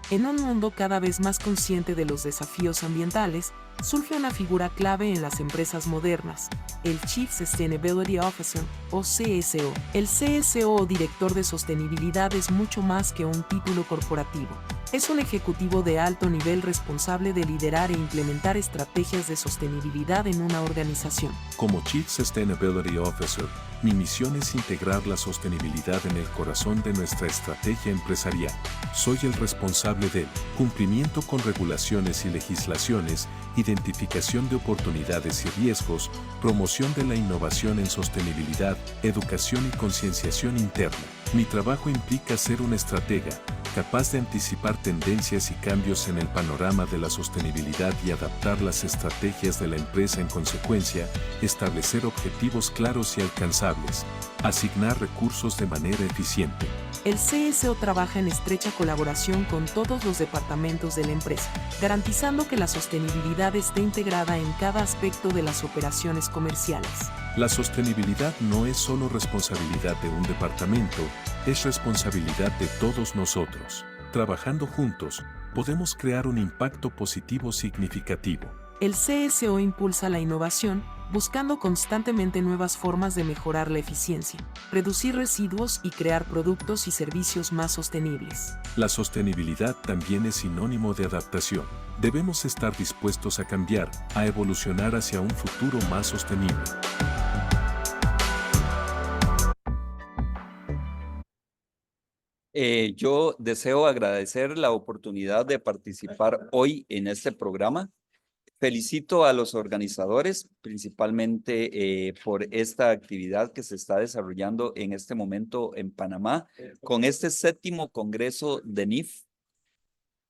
En un mundo cada vez más consciente de los desafíos ambientales, surge una figura clave en las empresas modernas, el Chief Sustainability Officer, o CSO. El CSO o director de sostenibilidad es mucho más que un título corporativo. Es un ejecutivo de alto nivel responsable de liderar e implementar estrategias de sostenibilidad en una organización. Como Chief Sustainability Officer, mi misión es integrar la sostenibilidad en el corazón de nuestra estrategia empresarial. Soy el responsable del cumplimiento con regulaciones y legislaciones, identificación de oportunidades y riesgos, promoción de la innovación en sostenibilidad, educación y concienciación interna. Mi trabajo implica ser un estratega, capaz de anticipar tendencias y cambios en el panorama de la sostenibilidad y adaptar las estrategias de la empresa en consecuencia, establecer objetivos claros y alcanzables, asignar recursos de manera eficiente. El CSO trabaja en estrecha colaboración con todos los departamentos de la empresa, garantizando que la sostenibilidad esté integrada en cada aspecto de las operaciones comerciales. La sostenibilidad no es solo responsabilidad de un departamento, es responsabilidad de todos nosotros. Trabajando juntos, podemos crear un impacto positivo significativo. El CSO impulsa la innovación, buscando constantemente nuevas formas de mejorar la eficiencia, reducir residuos y crear productos y servicios más sostenibles. La sostenibilidad también es sinónimo de adaptación. Debemos estar dispuestos a cambiar, a evolucionar hacia un futuro más sostenible. Yo deseo agradecer la oportunidad de participar hoy en este programa. Felicito a los organizadores, principalmente por esta actividad que se está desarrollando en este momento en Panamá, con este 7º Congreso de NIF.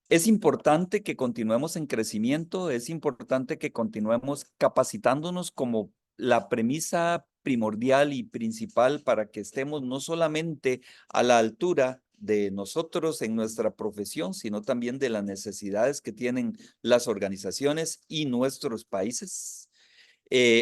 Es importante que continuemos en crecimiento, es importante que continuemos capacitándonos como la premisa primordial y principal para que estemos no solamente a la altura de nosotros en nuestra profesión, sino también de las necesidades que tienen las organizaciones y nuestros países.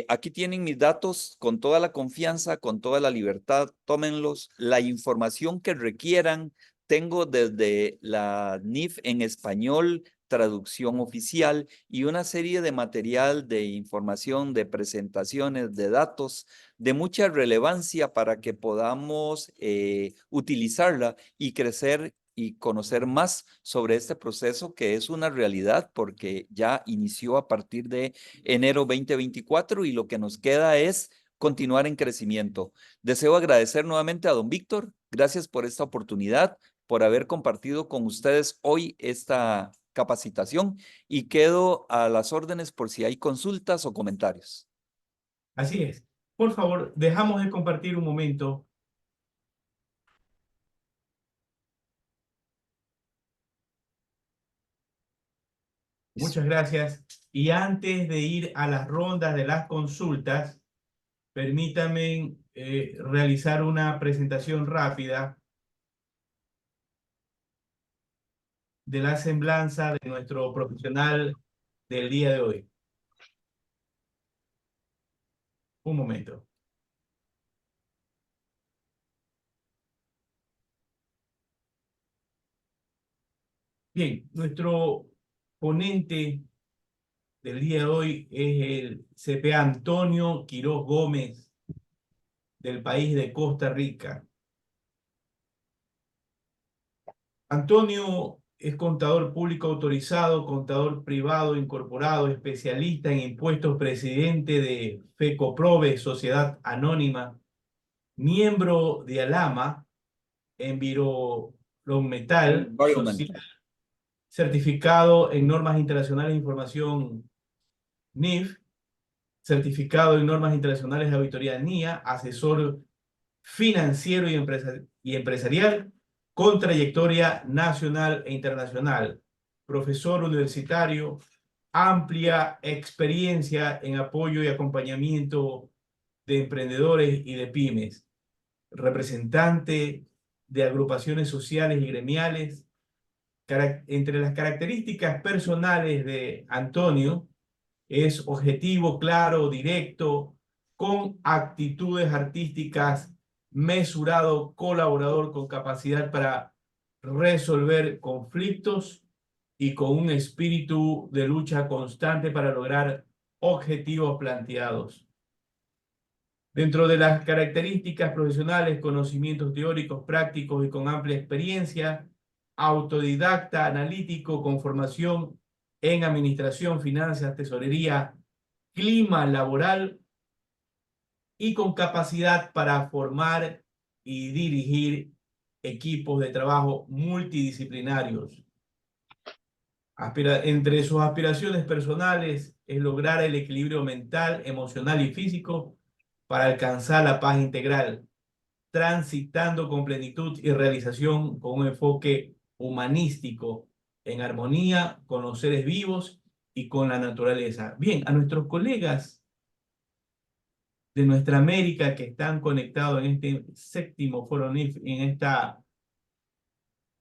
Aquí tienen mis datos con toda la confianza, con toda la libertad, tómenlos. La información que requieran, tengo desde la NIF en español, traducción oficial y una serie de material de información, de presentaciones, de datos de mucha relevancia para que podamos utilizarla y crecer y conocer más sobre este proceso que es una realidad porque ya inició a partir de enero 2024 y lo que nos queda es continuar en crecimiento. Deseo agradecer nuevamente a don Víctor. Gracias por esta oportunidad, por haber compartido con ustedes hoy esta capacitación y quedo a las órdenes por si hay consultas o comentarios. Así es. Por favor, dejamos de compartir un momento. Muchas gracias. Y antes de ir a las rondas de las consultas, permítanme realizar una presentación rápida de la semblanza de nuestro profesional del día de hoy. Un momento. Bien, nuestro ponente del día de hoy es el CPA Antonio Quiroz Gómez, del país de Costa Rica. Antonio es contador público autorizado, contador privado incorporado, especialista en impuestos, presidente de FECOPROVE, Sociedad Anónima, miembro de ALAMA, Environmental Social, certificado en normas internacionales de información NIF, certificado en normas internacionales de auditoría NIA, asesor financiero y empresarial, con trayectoria nacional e internacional, profesor universitario, amplia experiencia en apoyo y acompañamiento de emprendedores y de pymes, representante de agrupaciones sociales y gremiales. Entre las características personales de Antonio es objetivo, claro, directo, con actitudes artísticas, mesurado, colaborador, con capacidad para resolver conflictos y con un espíritu de lucha constante para lograr objetivos planteados. Dentro de las características profesionales, conocimientos teóricos, prácticos y con amplia experiencia, autodidacta, analítico, con formación en administración, finanzas, tesorería, clima laboral y con capacidad para formar y dirigir equipos de trabajo multidisciplinarios. Entre sus aspiraciones personales es lograr el equilibrio mental, emocional y físico para alcanzar la paz integral, transitando con plenitud y realización con un enfoque humanístico en armonía con los seres vivos y con la naturaleza. Bien, a nuestros colegas de nuestra América que están conectados en este 7º Foro NIF, en esta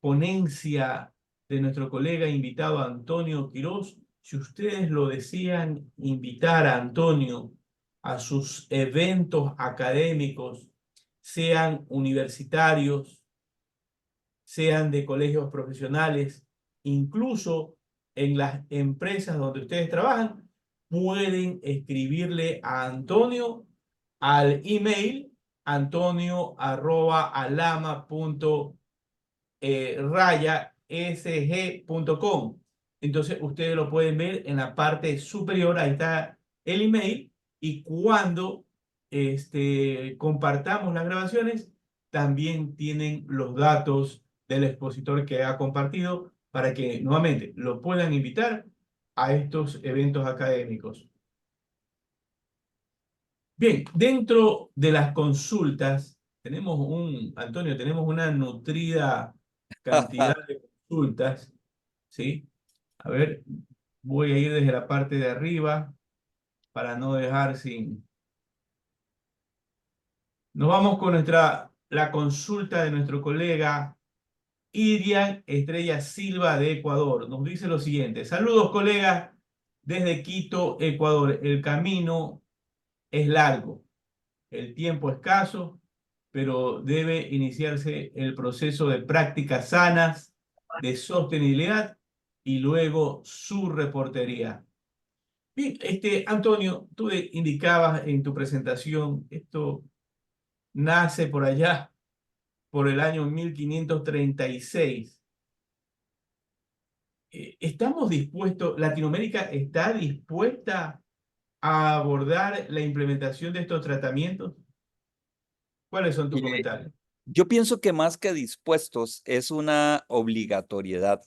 ponencia de nuestro colega invitado Antonio Quirós. Si ustedes lo desean invitar a Antonio a sus eventos académicos, sean universitarios, sean de colegios profesionales, incluso en las empresas donde ustedes trabajan, pueden escribirle a Antonio al email antonio@alama.sg.com. Entonces ustedes lo pueden ver en la parte superior, ahí está el email, y cuando compartamos las grabaciones, también tienen los datos del expositor que ha compartido para que nuevamente lo puedan invitar a estos eventos académicos. Bien, dentro de las consultas, Antonio, tenemos una nutrida cantidad de consultas, ¿sí? A ver, voy a ir desde la parte de arriba para no dejar sin... Nos vamos con la consulta de nuestro colega Irian Estrella Silva de Ecuador. Nos dice lo siguiente: saludos colegas desde Quito, Ecuador. El camino es largo, el tiempo escaso, pero debe iniciarse el proceso de prácticas sanas, de sostenibilidad y luego su reportería. Bien, Antonio, tú indicabas en tu presentación, esto nace por allá, por el año 1536. ¿Estamos dispuestos, Latinoamérica está dispuesta a abordar la implementación de estos tratamientos? ¿Cuáles son tus comentarios? Yo pienso que más que dispuestos es una obligatoriedad,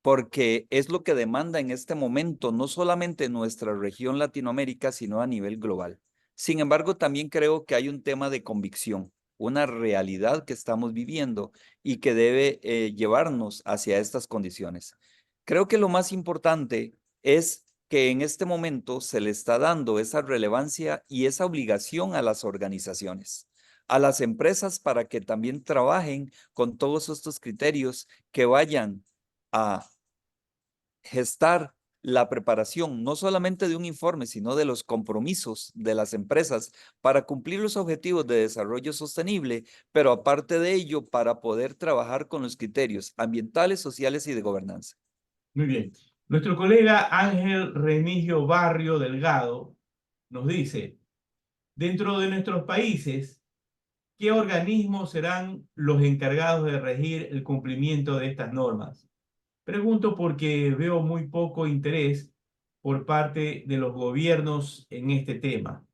porque es lo que demanda en este momento no solamente nuestra región Latinoamérica, sino a nivel global. Sin embargo, también creo que hay un tema de convicción, una realidad que estamos viviendo y que debe llevarnos hacia estas condiciones. Creo que lo más importante es que en este momento se le está dando esa relevancia y esa obligación a las organizaciones, a las empresas, para que también trabajen con todos estos criterios que vayan a gestar la preparación no solamente de un informe, sino de los compromisos de las empresas para cumplir los objetivos de desarrollo sostenible, pero aparte de ello, para poder trabajar con los criterios ambientales, sociales y de gobernanza. Muy bien. Nuestro colega Ángel Remigio Barrio Delgado nos dice: dentro de nuestros países, ¿qué organismos serán los encargados de regir el cumplimiento de estas normas? Pregunto porque veo muy poco interés por parte de los gobiernos en este tema.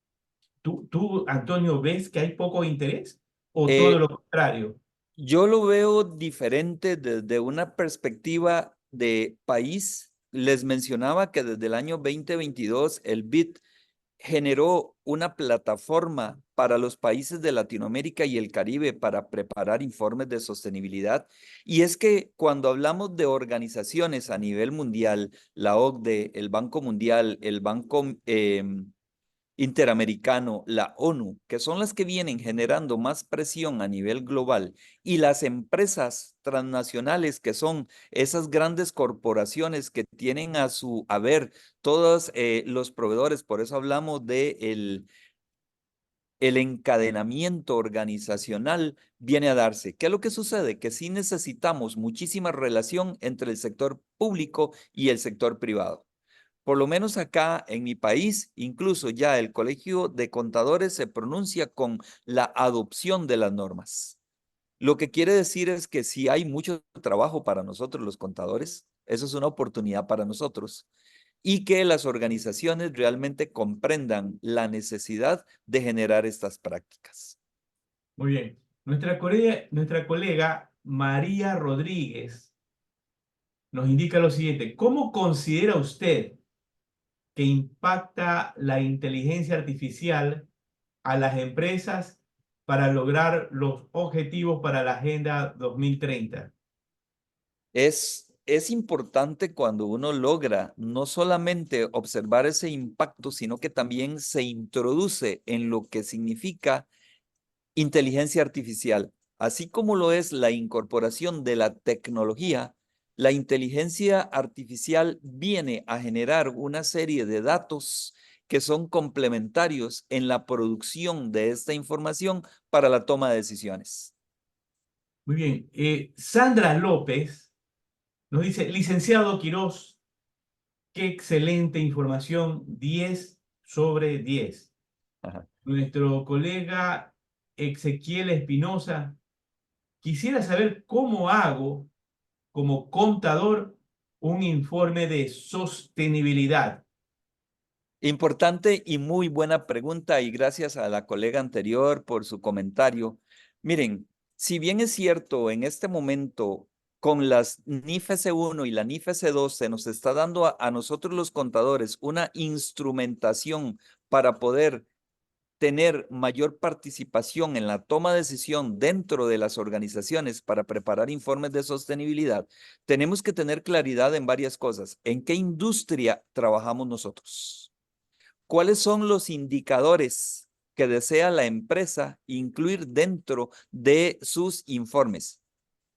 ¿Tú, Antonio, ves que hay poco interés o todo lo contrario? Yo lo veo diferente desde una perspectiva de país. Les mencionaba que desde el año 2022 el BID generó una plataforma para los países de Latinoamérica y el Caribe para preparar informes de sostenibilidad. Y es que cuando hablamos de organizaciones a nivel mundial, la OCDE, el Banco Mundial, el Banco Interamericano, la ONU, que son las que vienen generando más presión a nivel global, y las empresas transnacionales, que son esas grandes corporaciones que tienen a su haber todos los proveedores. Por eso hablamos de el encadenamiento organizacional viene a darse. ¿Qué es lo que sucede? Que sí necesitamos muchísima relación entre el sector público y el sector privado. Por lo menos acá en mi país, incluso ya el Colegio de Contadores se pronuncia con la adopción de las normas. Lo que quiere decir es que si hay mucho trabajo para nosotros los contadores, eso es una oportunidad para nosotros, y que las organizaciones realmente comprendan la necesidad de generar estas prácticas. Muy bien. Nuestra colega María Rodríguez nos indica lo siguiente: ¿cómo considera usted que impacta la inteligencia artificial a las empresas para lograr los objetivos para la Agenda 2030? Es importante cuando uno logra no solamente observar ese impacto, sino que también se introduce en lo que significa inteligencia artificial. así como lo es la incorporación de la tecnología, la inteligencia artificial viene a generar una serie de datos que son complementarios en la producción de esta información para la toma de decisiones. Muy bien. Sandra López nos dice, licenciado Quirós, qué excelente información, 10/10. Ajá. Nuestro colega Ezequiel Espinosa, quisiera saber cómo hago como contador un informe de sostenibilidad. Importante y muy buena pregunta, y gracias a la colega anterior por su comentario. Miren, si bien es cierto, en este momento con las NIF S1 y la NIF S2 se nos está dando a nosotros los contadores una instrumentación para poder tener mayor participación en la toma de decisión dentro de las organizaciones para preparar informes de sostenibilidad, tenemos que tener claridad en varias cosas. ¿En qué industria trabajamos nosotros? ¿Cuáles son los indicadores que desea la empresa incluir dentro de sus informes?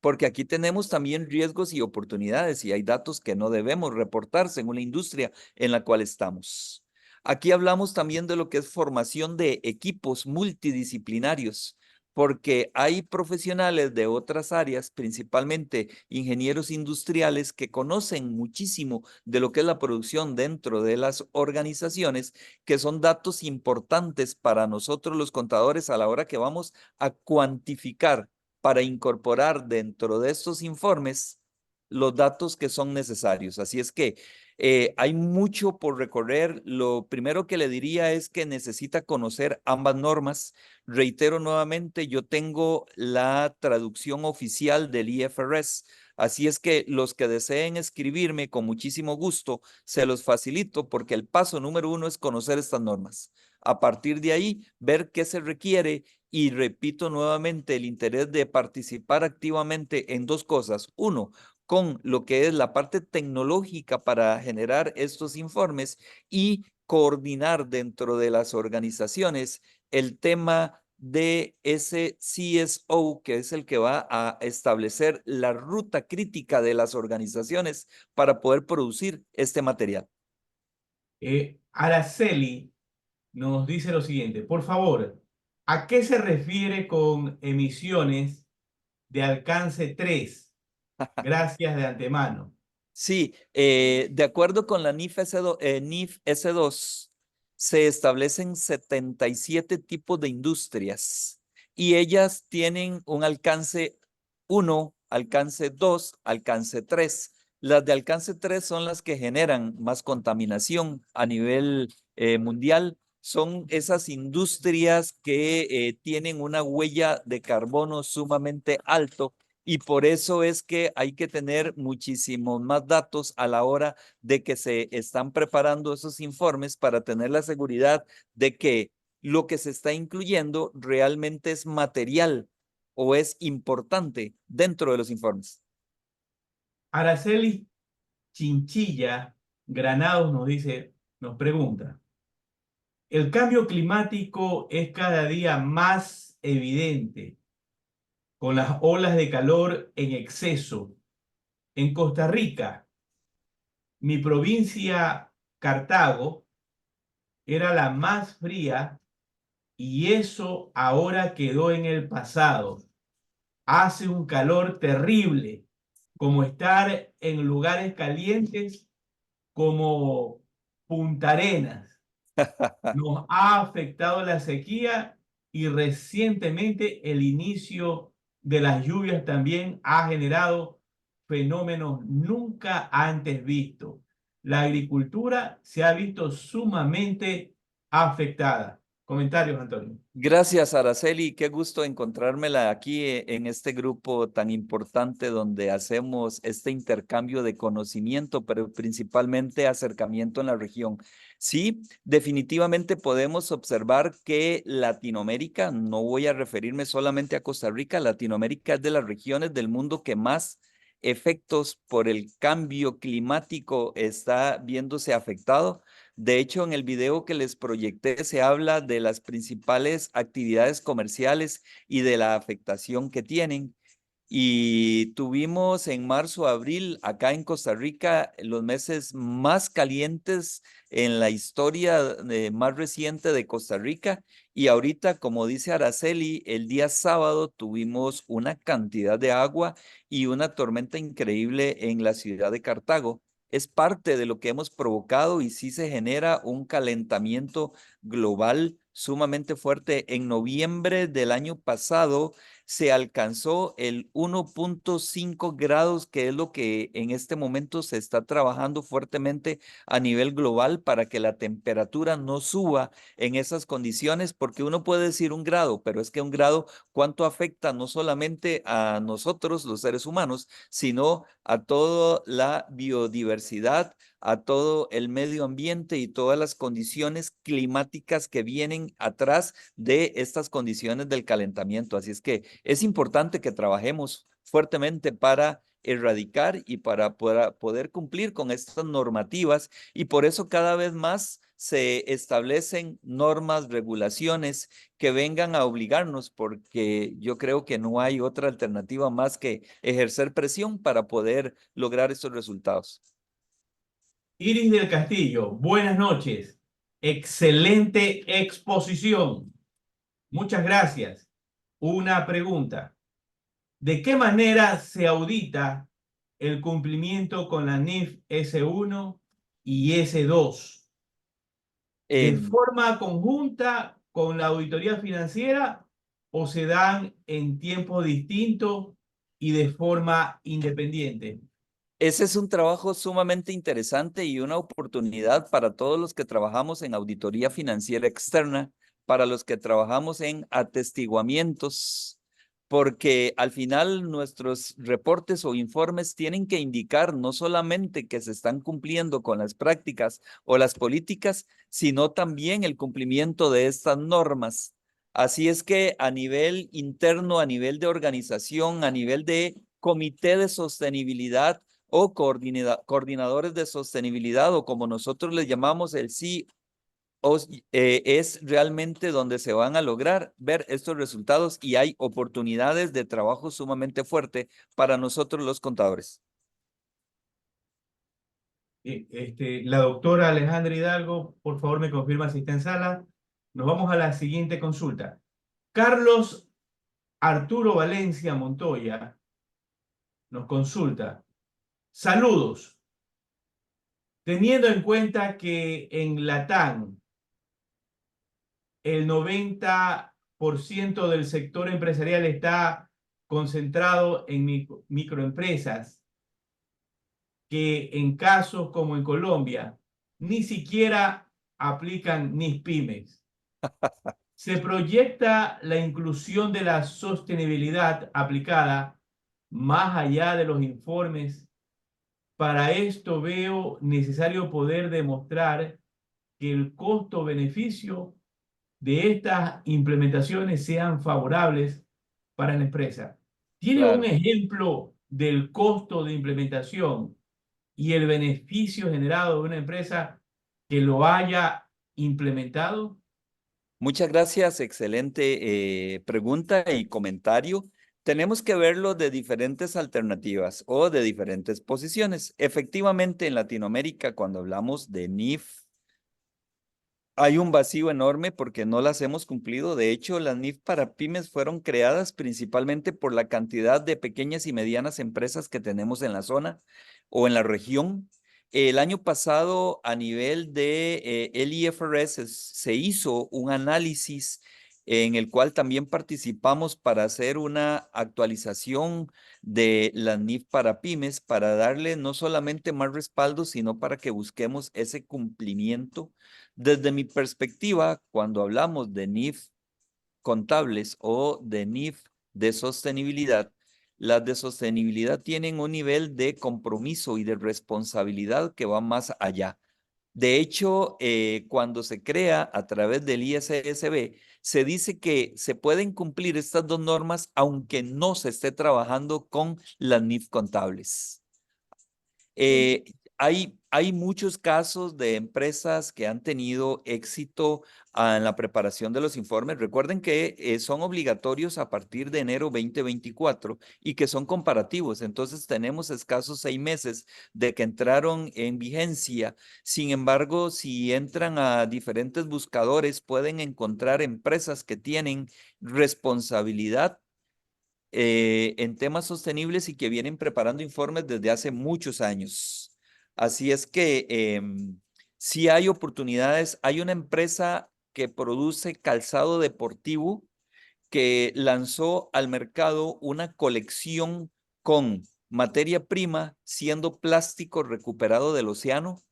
Porque aquí tenemos también riesgos y oportunidades y hay datos que no debemos reportar según la industria en la cual estamos. Aquí hablamos también de lo que es formación de equipos multidisciplinarios, porque hay profesionales de otras áreas, principalmente ingenieros industriales, que conocen muchísimo de lo que es la producción dentro de las organizaciones, que son datos importantes para nosotros los contadores a la hora que vamos a cuantificar para incorporar dentro de estos informes los datos que son necesarios. Así es que hay mucho por recorrer. Lo primero que le diría es que necesita conocer ambas normas. Reitero nuevamente, yo tengo la traducción oficial del IFRS. Así es que los que deseen escribirme con muchísimo gusto, se los facilito porque el paso número 1 es conocer estas normas. A partir de ahí, ver qué se requiere y repito nuevamente el interés de participar activamente en dos cosas. Uno, con lo que es la parte tecnológica para generar estos informes y coordinar dentro de las organizaciones el tema de ese CSO, que es el que va a establecer la ruta crítica de las organizaciones para poder producir este material. Araceli nos dice lo siguiente, por favor, ¿a qué se refiere con emisiones de alcance 3? Gracias de antemano. Sí, de acuerdo con la NIF S2, se establecen 77 tipos de industrias y ellas tienen un alcance 1, alcance 2, alcance 3. Las de alcance 3 son las que generan más contaminación a nivel mundial. Son esas industrias que tienen una huella de carbono sumamente alto y por eso es que hay que tener muchísimos más datos a la hora de que se están preparando esos informes para tener la seguridad de que lo que se está incluyendo realmente es material o es importante dentro de los informes. Araceli Chinchilla Granados nos dice, nos pregunta, el cambio climático es cada día más evidente con las olas de calor en exceso. En Costa Rica, mi provincia Cartago era la más fría y eso ahora quedó en el pasado. Hace un calor terrible, como estar en lugares calientes como Punta Arenas. Nos ha afectado la sequía y recientemente el inicio de las lluvias también ha generado fenómenos nunca antes vistos. La agricultura se ha visto sumamente afectada. Comentarios, Antonio. Gracias, Araceli. Qué gusto encontrármela aquí en este grupo tan importante donde hacemos este intercambio de conocimiento, pero principalmente acercamiento en la región. Sí, definitivamente podemos observar que Latinoamérica, no voy a referirme solamente a Costa Rica, Latinoamérica es de las regiones del mundo que más efectos por el cambio climático está viéndose afectado. De hecho, en el video que les proyecté se habla de las principales actividades comerciales y de la afectación que tienen. Y tuvimos en marzo, abril, acá en Costa Rica, los meses más calientes en la historia más reciente de Costa Rica. Y ahorita, como dice Araceli, el día sábado tuvimos una cantidad de agua y una tormenta increíble en la ciudad de Cartago. Es parte de lo que hemos provocado y sí se genera un calentamiento global sumamente fuerte. En noviembre del año pasado se alcanzó el 1.5 grados, que es lo que en este momento se está trabajando fuertemente a nivel global para que la temperatura no suba en esas condiciones, porque uno puede decir 1 grado, pero es que 1 grado, ¿cuánto afecta no solamente a nosotros, los seres humanos, sino a toda la biodiversidad, a todo el medio ambiente y todas las condiciones climáticas que vienen atrás de estas condiciones del calentamiento? Así es que es importante que trabajemos fuertemente para erradicar y para poder cumplir con estas normativas, y por eso cada vez más se establecen normas, regulaciones que vengan a obligarnos, porque yo creo que no hay otra alternativa más que ejercer presión para poder lograr estos resultados. Iris del Castillo, buenas noches. Excelente exposición. Muchas gracias. Una pregunta. ¿De qué manera se audita el cumplimiento con la NIF S1 y S2? ¿De En, forma conjunta con la auditoría financiera o se dan en tiempos distintos y de forma independiente? Ese es un trabajo sumamente interesante y una oportunidad para todos los que trabajamos en auditoría financiera externa, para los que trabajamos en atestiguamientos, porque al final nuestros reportes o informes tienen que indicar no solamente que se están cumpliendo con las prácticas o las políticas, sino también el cumplimiento de estas normas. Así es que a nivel interno, a nivel de organización, a nivel de comité de sostenibilidad, o coordinadores de sostenibilidad, o como nosotros les llamamos el CO, es realmente donde se van a lograr ver estos resultados, y hay oportunidades de trabajo sumamente fuerte para nosotros los contadores. La doctora Alejandra Hidalgo, por favor, me confirma si está en sala. Nos vamos a la siguiente consulta. Carlos Arturo Valencia Montoya nos consulta. Saludos. Teniendo en cuenta que en Latam el 90% del sector empresarial está concentrado en microempresas, que en casos como en Colombia ni siquiera aplican NIF pymes. Se proyecta la inclusión de la sostenibilidad aplicada más allá de los informes. Para esto veo necesario poder demostrar que el costo-beneficio de estas implementaciones sean favorables para la empresa. ¿Tiene un Claro. ejemplo del costo de implementación y el beneficio generado de una empresa que lo haya implementado? Muchas gracias, excelente pregunta y comentario. Tenemos que verlo de diferentes alternativas o de diferentes posiciones. Efectivamente, en Latinoamérica, cuando hablamos de NIF, hay un vacío enorme porque no las hemos cumplido. De hecho, las NIF para pymes fueron creadas principalmente por la cantidad de pequeñas y medianas empresas que tenemos en la zona o en la región. El año pasado, a nivel de el IFRS, se hizo un análisis en el cual también participamos para hacer una actualización de la NIF para pymes, para darle no solamente más respaldo, sino para que busquemos ese cumplimiento. Desde mi perspectiva, cuando hablamos de NIF contables o de NIF de sostenibilidad, las de sostenibilidad tienen un nivel de compromiso y de responsabilidad que va más allá. De hecho, cuando se crea a través del ISSB, se dice que se pueden cumplir estas dos normas aunque no se esté trabajando con las NIF contables. Hay muchos casos de empresas que han tenido éxito en la preparación de los informes. Recuerden que son obligatorios a partir de enero 2024 y que son comparativos. Entonces tenemos escasos 6 meses de que entraron en vigencia. Sin embargo, si entran a diferentes buscadores, pueden encontrar empresas que tienen responsabilidad en temas sostenibles y que vienen preparando informes desde hace muchos años. Así es que sí hay oportunidades. Hay una empresa que produce calzado deportivo que lanzó al mercado una colección con materia prima siendo plástico recuperado del océano.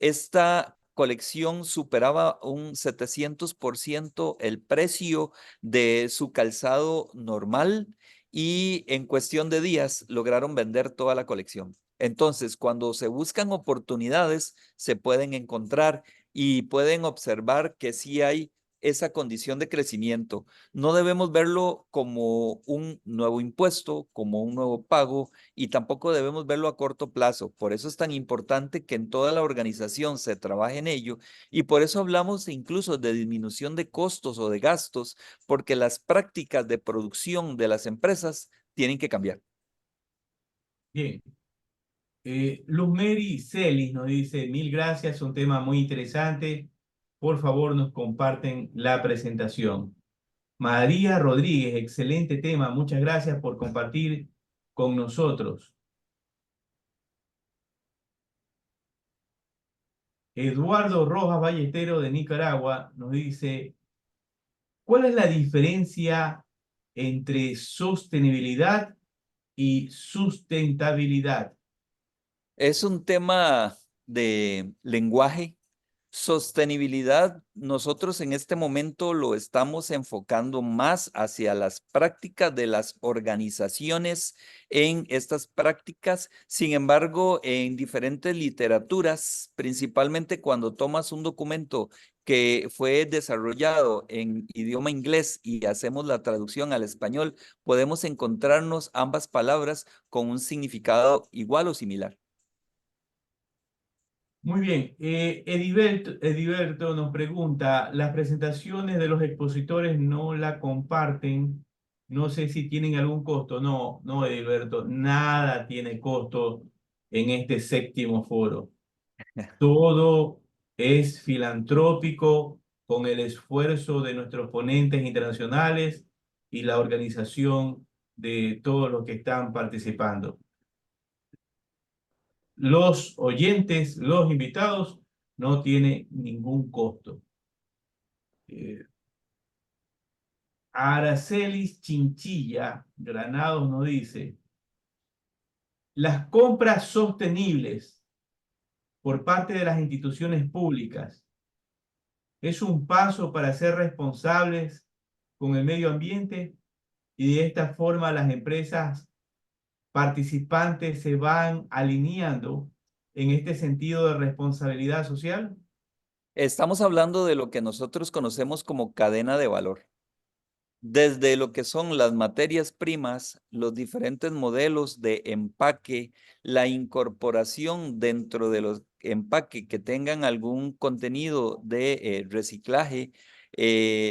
Esta colección superaba un 700% el precio de su calzado normal y en cuestión de días lograron vender toda la colección. Entonces, cuando se buscan oportunidades, se pueden encontrar y pueden observar que sí hay esa condición de crecimiento. No debemos verlo como un nuevo impuesto, como un nuevo pago, y tampoco debemos verlo a corto plazo. Por eso es tan importante que en toda la organización se trabaje en ello y por eso hablamos incluso de disminución de costos o de gastos, porque las prácticas de producción de las empresas tienen que cambiar. Bien. Luzmeri Celis nos dice, mil gracias, un tema muy interesante. Por favor, nos comparten la presentación. María Rodríguez, excelente tema, muchas gracias por compartir con nosotros. Eduardo Rojas Ballestero de Nicaragua nos dice, ¿cuál es la diferencia entre sostenibilidad y sustentabilidad? Es un tema de lenguaje. Sostenibilidad, nosotros en este momento lo estamos enfocando más hacia las prácticas de las organizaciones en estas prácticas. Sin embargo, en diferentes literaturas, principalmente cuando tomas un documento que fue desarrollado en idioma inglés y hacemos la traducción al español, podemos encontrarnos ambas palabras con un significado igual o similar. Muy bien, Ediberto nos pregunta, las presentaciones de los expositores no la comparten, no sé si tienen algún costo. No, no, Ediberto, nada tiene costo en este séptimo foro. Todo es filantrópico con el esfuerzo de nuestros ponentes internacionales y la organización de todos los que están participando. Los oyentes, los invitados, no tiene ningún costo. Aracelis Chinchilla, Granados, nos dice, las compras sostenibles por parte de las instituciones públicas es un paso para ser responsables con el medio ambiente y de esta forma las empresas participantes se van alineando en este sentido de responsabilidad social. Estamos hablando de lo que nosotros conocemos como cadena de valor. Desde lo que son las materias primas, los diferentes modelos de empaque, la incorporación dentro de los empaques que tengan algún contenido de reciclaje,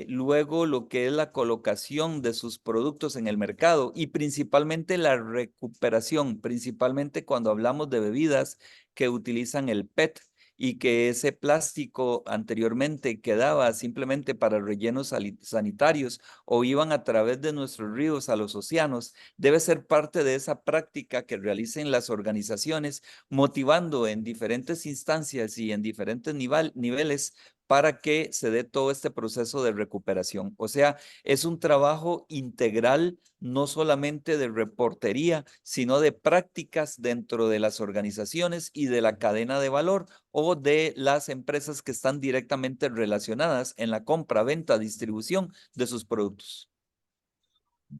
luego lo que es la colocación de sus productos en el mercado y principalmente la recuperación, principalmente cuando hablamos de bebidas que utilizan el PET y que ese plástico anteriormente quedaba simplemente para rellenos sanitarios o iban a través de nuestros ríos a los océanos, debe ser parte de esa práctica que realicen las organizaciones, motivando en diferentes instancias y en diferentes niveles para que se dé todo este proceso de recuperación. O sea, es un trabajo integral, no solamente de reportería, sino de prácticas dentro de las organizaciones y de la cadena de valor o de las empresas que están directamente relacionadas en la compra, venta, distribución de sus productos.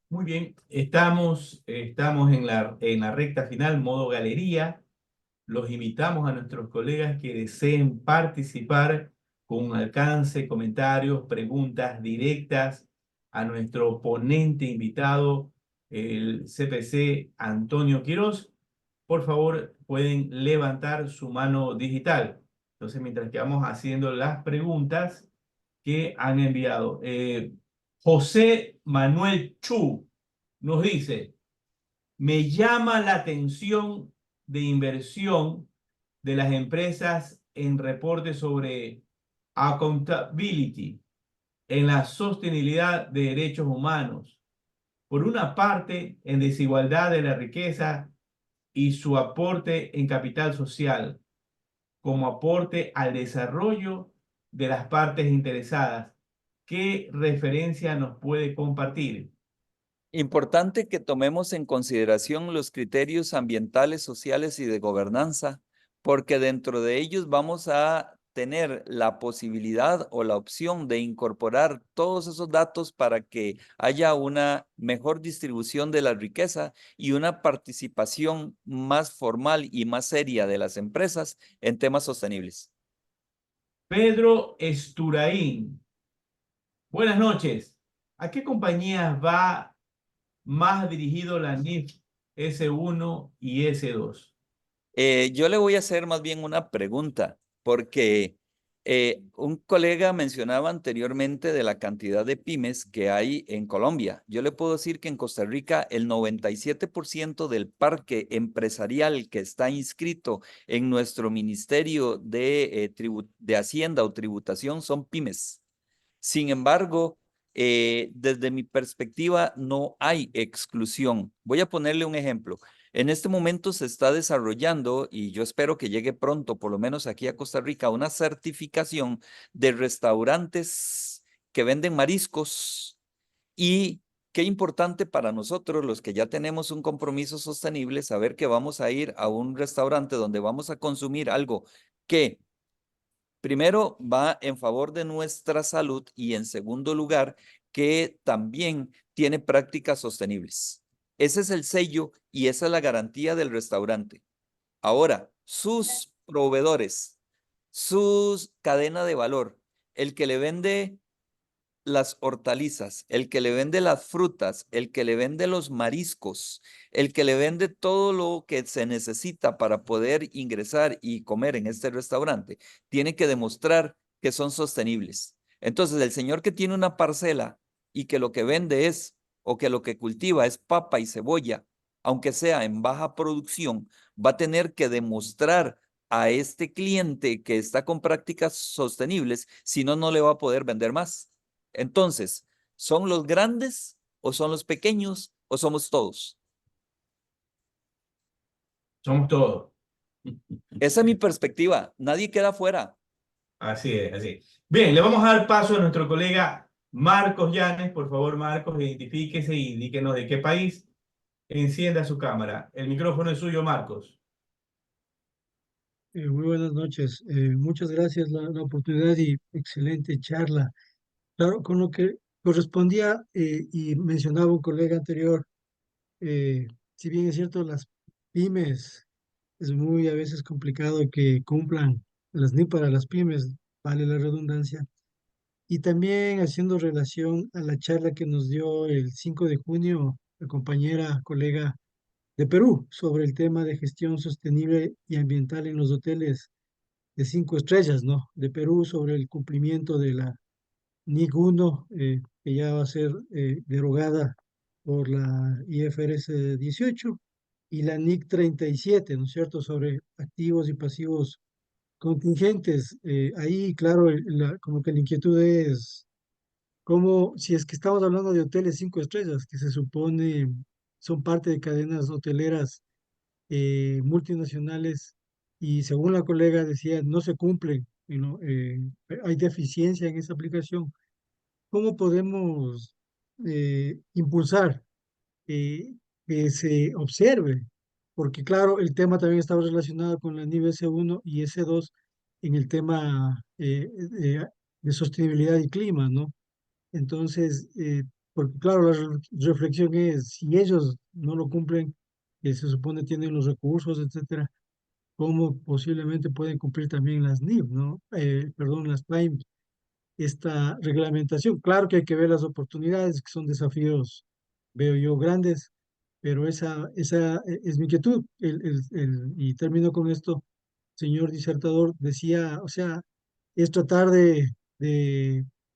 Muy bien, estamos en la recta final, modo galería. Los invitamos a nuestros colegas que deseen participar con alcance, comentarios, preguntas directas a nuestro ponente invitado, el CPC Antonio Quirós. por favor, pueden levantar su mano digital. Entonces, mientras que vamos haciendo las preguntas que han enviado. José Manuel Chu nos dice, me llama la atención de inversión de las empresas en reportes sobre accountability, en la sostenibilidad de derechos humanos. Por una parte, en desigualdad de la riqueza y su aporte en capital social, como aporte al desarrollo de las partes interesadas. ¿Qué referencia nos puede compartir? Importante que tomemos en consideración los criterios ambientales, sociales y de gobernanza, porque dentro de ellos vamos a tener la posibilidad o la opción de incorporar todos esos datos para que haya una mejor distribución de la riqueza y una participación más formal y más seria de las empresas en temas sostenibles. Pedro Esturaín. Buenas noches. ¿A qué compañías va más dirigido la NIF S1 y S2? Yo le voy a hacer más bien una pregunta, porque un colega mencionaba anteriormente de la cantidad de pymes que hay en Colombia. Yo le puedo decir que en Costa Rica el 97% del parque empresarial que está inscrito en nuestro Ministerio de Hacienda o Tributación son pymes. Sin embargo, desde mi perspectiva, no hay exclusión. Voy a ponerle un ejemplo. En este momento se está desarrollando, y yo espero que llegue pronto, por lo menos aquí a Costa Rica, una certificación de restaurantes que venden mariscos. Y qué importante para nosotros, los que ya tenemos un compromiso sostenible, saber que vamos a ir a un restaurante donde vamos a consumir algo que primero va en favor de nuestra salud y en segundo lugar que también tiene prácticas sostenibles. Ese es el sello y esa es la garantía del restaurante. Ahora, sus proveedores, su cadena de valor, el que le vende las hortalizas, el que le vende las frutas, el que le vende los mariscos, el que le vende todo lo que se necesita para poder ingresar y comer en este restaurante, tiene que demostrar que son sostenibles. Entonces, el señor que tiene una parcela y que lo que vende es, o que lo que cultiva es papa y cebolla, aunque sea en baja producción, va a tener que demostrar a este cliente que está con prácticas sostenibles, si no, no le va a poder vender más. Entonces, ¿son los grandes o son los pequeños o somos todos? Somos todos. Esa es mi perspectiva. Nadie queda fuera. Así es, así es. Bien, le vamos a dar paso a nuestro colega Marcos Llanes. Por favor, Marcos, identifíquese y indíquenos de qué país. Encienda su cámara. El micrófono es suyo, Marcos. Muy buenas noches. Muchas gracias la oportunidad y excelente charla. Claro, con lo que correspondía y mencionaba un colega anterior, si bien es cierto, las pymes es muy a veces complicado que cumplan las ni para las pymes, vale la redundancia. Y también haciendo relación a la charla que nos dio el 5 de junio la compañera, colega de Perú sobre el tema de gestión sostenible y ambiental en los hoteles de 5 estrellas, ¿no? De Perú sobre el cumplimiento de la NIC 1, que ya va a ser derogada por la IFRS 18, y la NIC 37, ¿no es cierto?, sobre activos y pasivos contingentes. Ahí, claro, como que la inquietud es cómo, si es que estamos hablando de hoteles 5 estrellas, que se supone son parte de cadenas hoteleras multinacionales y según la colega decía, no se cumplen, hay deficiencia en esa aplicación. ¿Cómo podemos impulsar que se observe? Porque claro, el tema también estaba relacionado con la nivel S1 y S2 en el tema de sostenibilidad y clima, ¿no? Entonces, porque claro, la reflexión es, si ellos no lo cumplen, que se supone tienen los recursos, etcétera, ¿cómo posiblemente pueden cumplir también las NIF, ¿no? Perdón, las PRIME, esta reglamentación? Claro que hay que ver las oportunidades, que son desafíos, veo yo, grandes, pero esa es mi inquietud. Y termino con esto, señor disertador, decía, o sea, es tratar de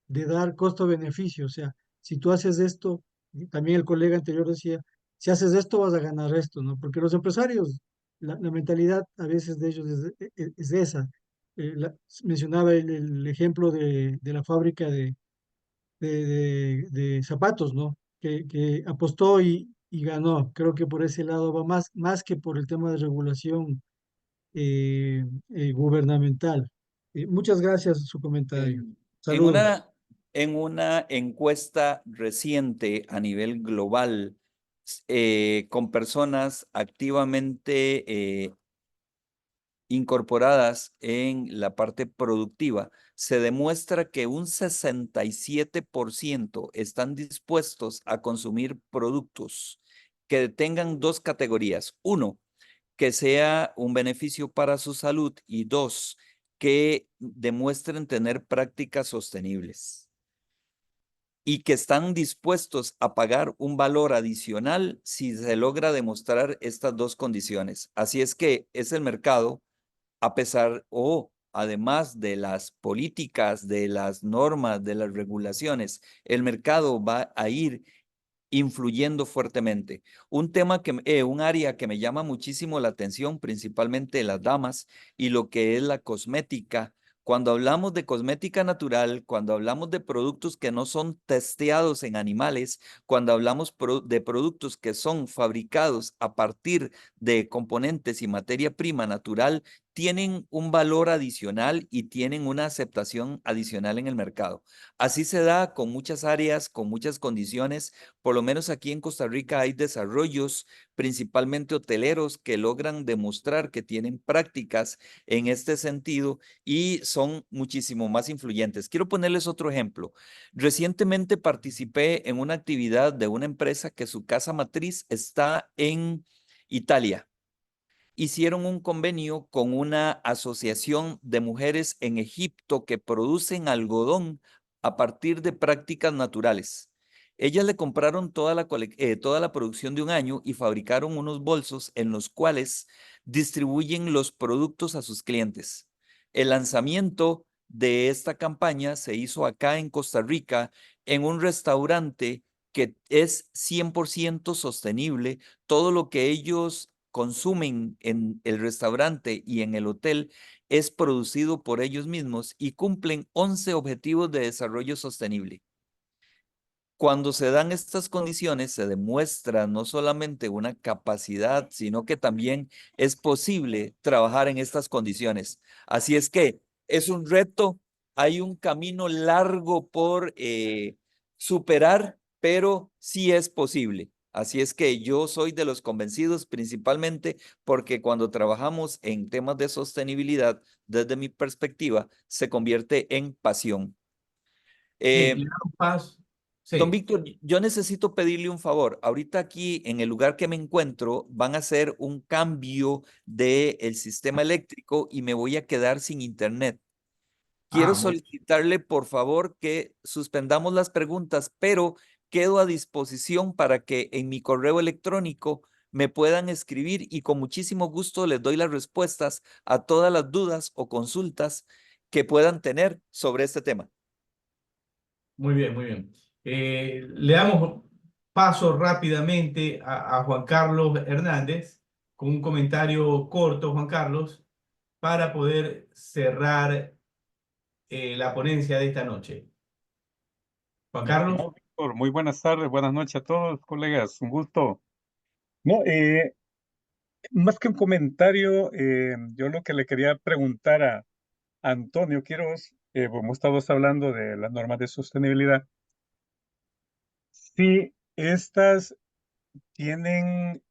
dar costo-beneficio, o sea, si tú haces esto, y también el colega anterior decía, si haces esto vas a ganar esto, ¿no? Porque los empresarios, la mentalidad a veces de ellos es esa. Mencionaba el ejemplo de la fábrica de zapatos, ¿no? Que apostó y ganó. Creo que por ese lado va más que por el tema de regulación gubernamental. Muchas gracias por su comentario. En, en Saludos. una, en una encuesta reciente a nivel global, con personas activamente incorporadas en la parte productiva, se demuestra que un 67% están dispuestos a consumir productos que tengan dos categorías. Uno, que sea un beneficio para su salud y dos, que demuestren tener prácticas sostenibles y que están dispuestos a pagar un valor adicional si se logra demostrar estas dos condiciones. Así es que es el mercado, a pesar o además de las políticas, de las normas, de las regulaciones, el mercado va a ir influyendo fuertemente. Un área que me llama muchísimo la atención, principalmente las damas, y lo que es la cosmética. Cuando hablamos de cosmética natural, cuando hablamos de productos que no son testeados en animales, cuando hablamos de productos que son fabricados a partir de componentes y materia prima natural, tienen un valor adicional y tienen una aceptación adicional en el mercado. Así se da con muchas áreas, con muchas condiciones. Por lo menos aquí en Costa Rica hay desarrollos, principalmente hoteleros, que logran demostrar que tienen prácticas en este sentido y son muchísimo más influyentes. Quiero ponerles otro ejemplo. Recientemente participé en una actividad de una empresa que su casa matriz está en Italia. Hicieron un convenio con una asociación de mujeres en Egipto que producen algodón a partir de prácticas naturales. Ellas le compraron toda la producción de un año y fabricaron unos bolsos en los cuales distribuyen los productos a sus clientes. El lanzamiento de esta campaña se hizo acá en Costa Rica en un restaurante que es 100% sostenible. Todo lo que ellos consumen en el restaurante y en el hotel es producido por ellos mismos y cumplen 11 objetivos de desarrollo sostenible. Cuando se dan estas condiciones, se demuestra no solamente una capacidad, sino que también es posible trabajar en estas condiciones. Así es que es un reto, hay un camino largo por superar, pero sí es posible. Así es que yo soy de los convencidos, principalmente porque cuando trabajamos en temas de sostenibilidad, desde mi perspectiva, se convierte en pasión. Bien, le Eh, damos paso. Don Sí. Víctor, yo necesito pedirle un favor. Ahorita aquí en el lugar que me encuentro van a hacer un cambio del sistema eléctrico y me voy a quedar sin internet. Quiero Ah, muy solicitarle, por favor, que suspendamos las preguntas, pero quedo a disposición para que en mi correo electrónico me puedan escribir y con muchísimo gusto les doy las respuestas a todas las dudas o consultas que puedan tener sobre este tema. muy bien, muy bien. Le damos paso rápidamente a Juan Carlos Hernández con un comentario corto, Juan Carlos, para poder cerrar la ponencia de esta noche. Juan Carlos. Estimado Víctor, muy buenas tardes, buenas noches a todos, colegas, un gusto. No, más que un comentario, yo lo que le quería preguntar a Antonio Quiroz, hemos estado hablando de las normas de sostenibilidad, si estas tienen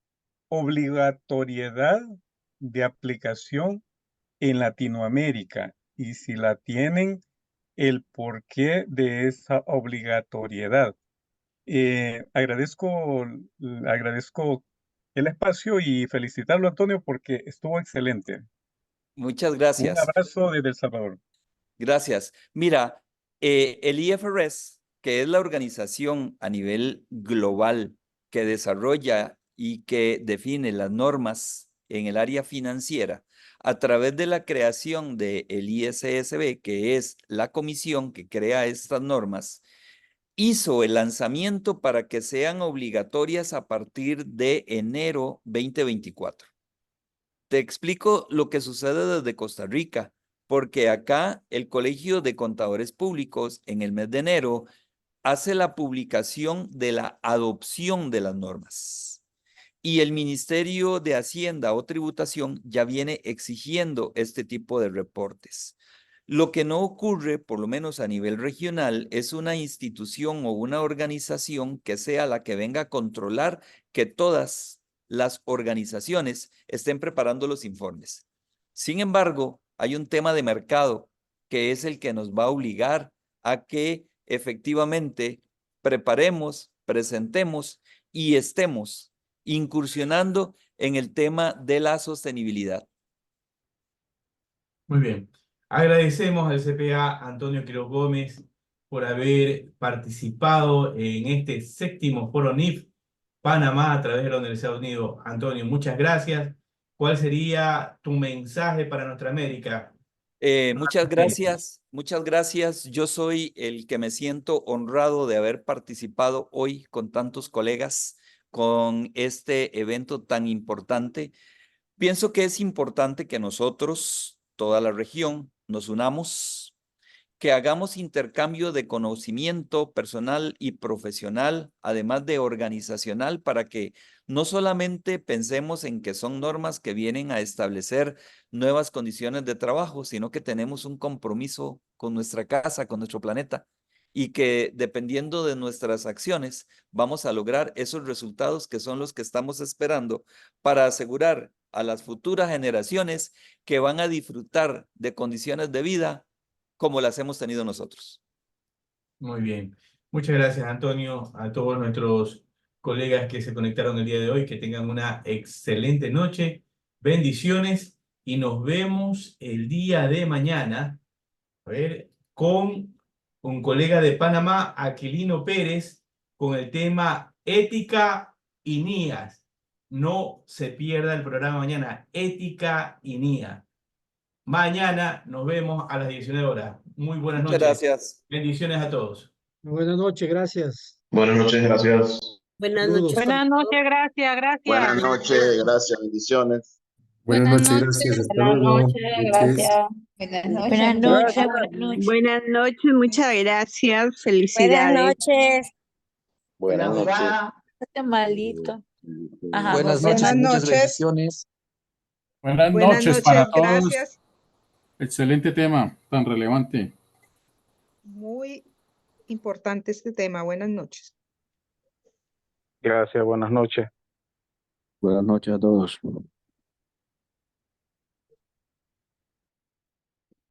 obligatoriedad de aplicación en Latinoamérica y si la tienen, el porqué de esa obligatoriedad. Agradezco el espacio y felicitarlo, Antonio, porque estuvo excelente. Muchas Un gracias. abrazo desde El Salvador. Gracias. Mira, el IFRS, que es la organización a nivel global que desarrolla y que define las normas en el área financiera a través de la creación del ISSB, que es la comisión que crea estas normas, hizo el lanzamiento para que sean obligatorias a partir de enero 2024. Te explico lo que sucede desde Costa Rica, porque acá el Colegio de Contadores Públicos en el mes de enero hace la publicación de la adopción de las normas. Y el Ministerio de Hacienda o Tributación ya viene exigiendo este tipo de reportes. Lo que no ocurre, por lo menos a nivel regional, es una institución o una organización que sea la que venga a controlar que todas las organizaciones estén preparando los informes. Sin embargo, hay un tema de mercado que es el que nos va a obligar a que efectivamente preparemos, presentemos y estemos incursionando en el tema de la sostenibilidad. Muy bien. Agradecemos al CPA Antonio Quiroz Gómez por haber participado en este 7º Foro NIF Panamá a través de la Universidad de Unidos. Antonio, muchas gracias. ¿Cuál sería tu mensaje para nuestra América? Muchas gracias, muchas gracias. Yo soy el que me siento honrado de haber participado hoy con tantos colegas con este evento tan importante. Pienso que es importante que nosotros, toda la región, nos unamos, que hagamos intercambio de conocimiento personal y profesional, además de organizacional, para que no solamente pensemos en que son normas que vienen a establecer nuevas condiciones de trabajo, sino que tenemos un compromiso con nuestra casa, con nuestro planeta, y que dependiendo de nuestras acciones vamos a lograr esos resultados que son los que estamos esperando para asegurar a las futuras generaciones que van a disfrutar de condiciones de vida como las hemos tenido nosotros. Muy bien. Muchas gracias, Antonio, a todos nuestros colegas que se conectaron el día de hoy. Que tengan una excelente noche. Bendiciones y nos vemos el día de mañana, a ver, con un colega de Panamá, Aquilino Pérez, con el tema Ética y NIAS. No se pierda el programa mañana, Ética y NIA. Mañana nos vemos a las 19 horas. Muy buenas Muchas noches. gracias. Bendiciones a todos. Buenas noches, gracias. Buenas noches, gracias. Buenas Saludos. noches. Buenas noches, gracias, Buenas gracias. noches, gracias, bendiciones. Buenas noches, gracias. Hasta Buenas luego. noches, gracias. Buenas Buenas noches. noches, buenas noches. Buenas noches, muchas gracias. Buenas Felicidades. noches. Buenas noches. Este malito. Ajá, Buenas José. noches, Buenas muchas noches. bendiciones. Buenas Buenas noches noches, para todos. gracias. Excelente tema, tan relevante. Muy importante este tema. Buenas noches. Gracias, buenas noches. Buenas noches a todos.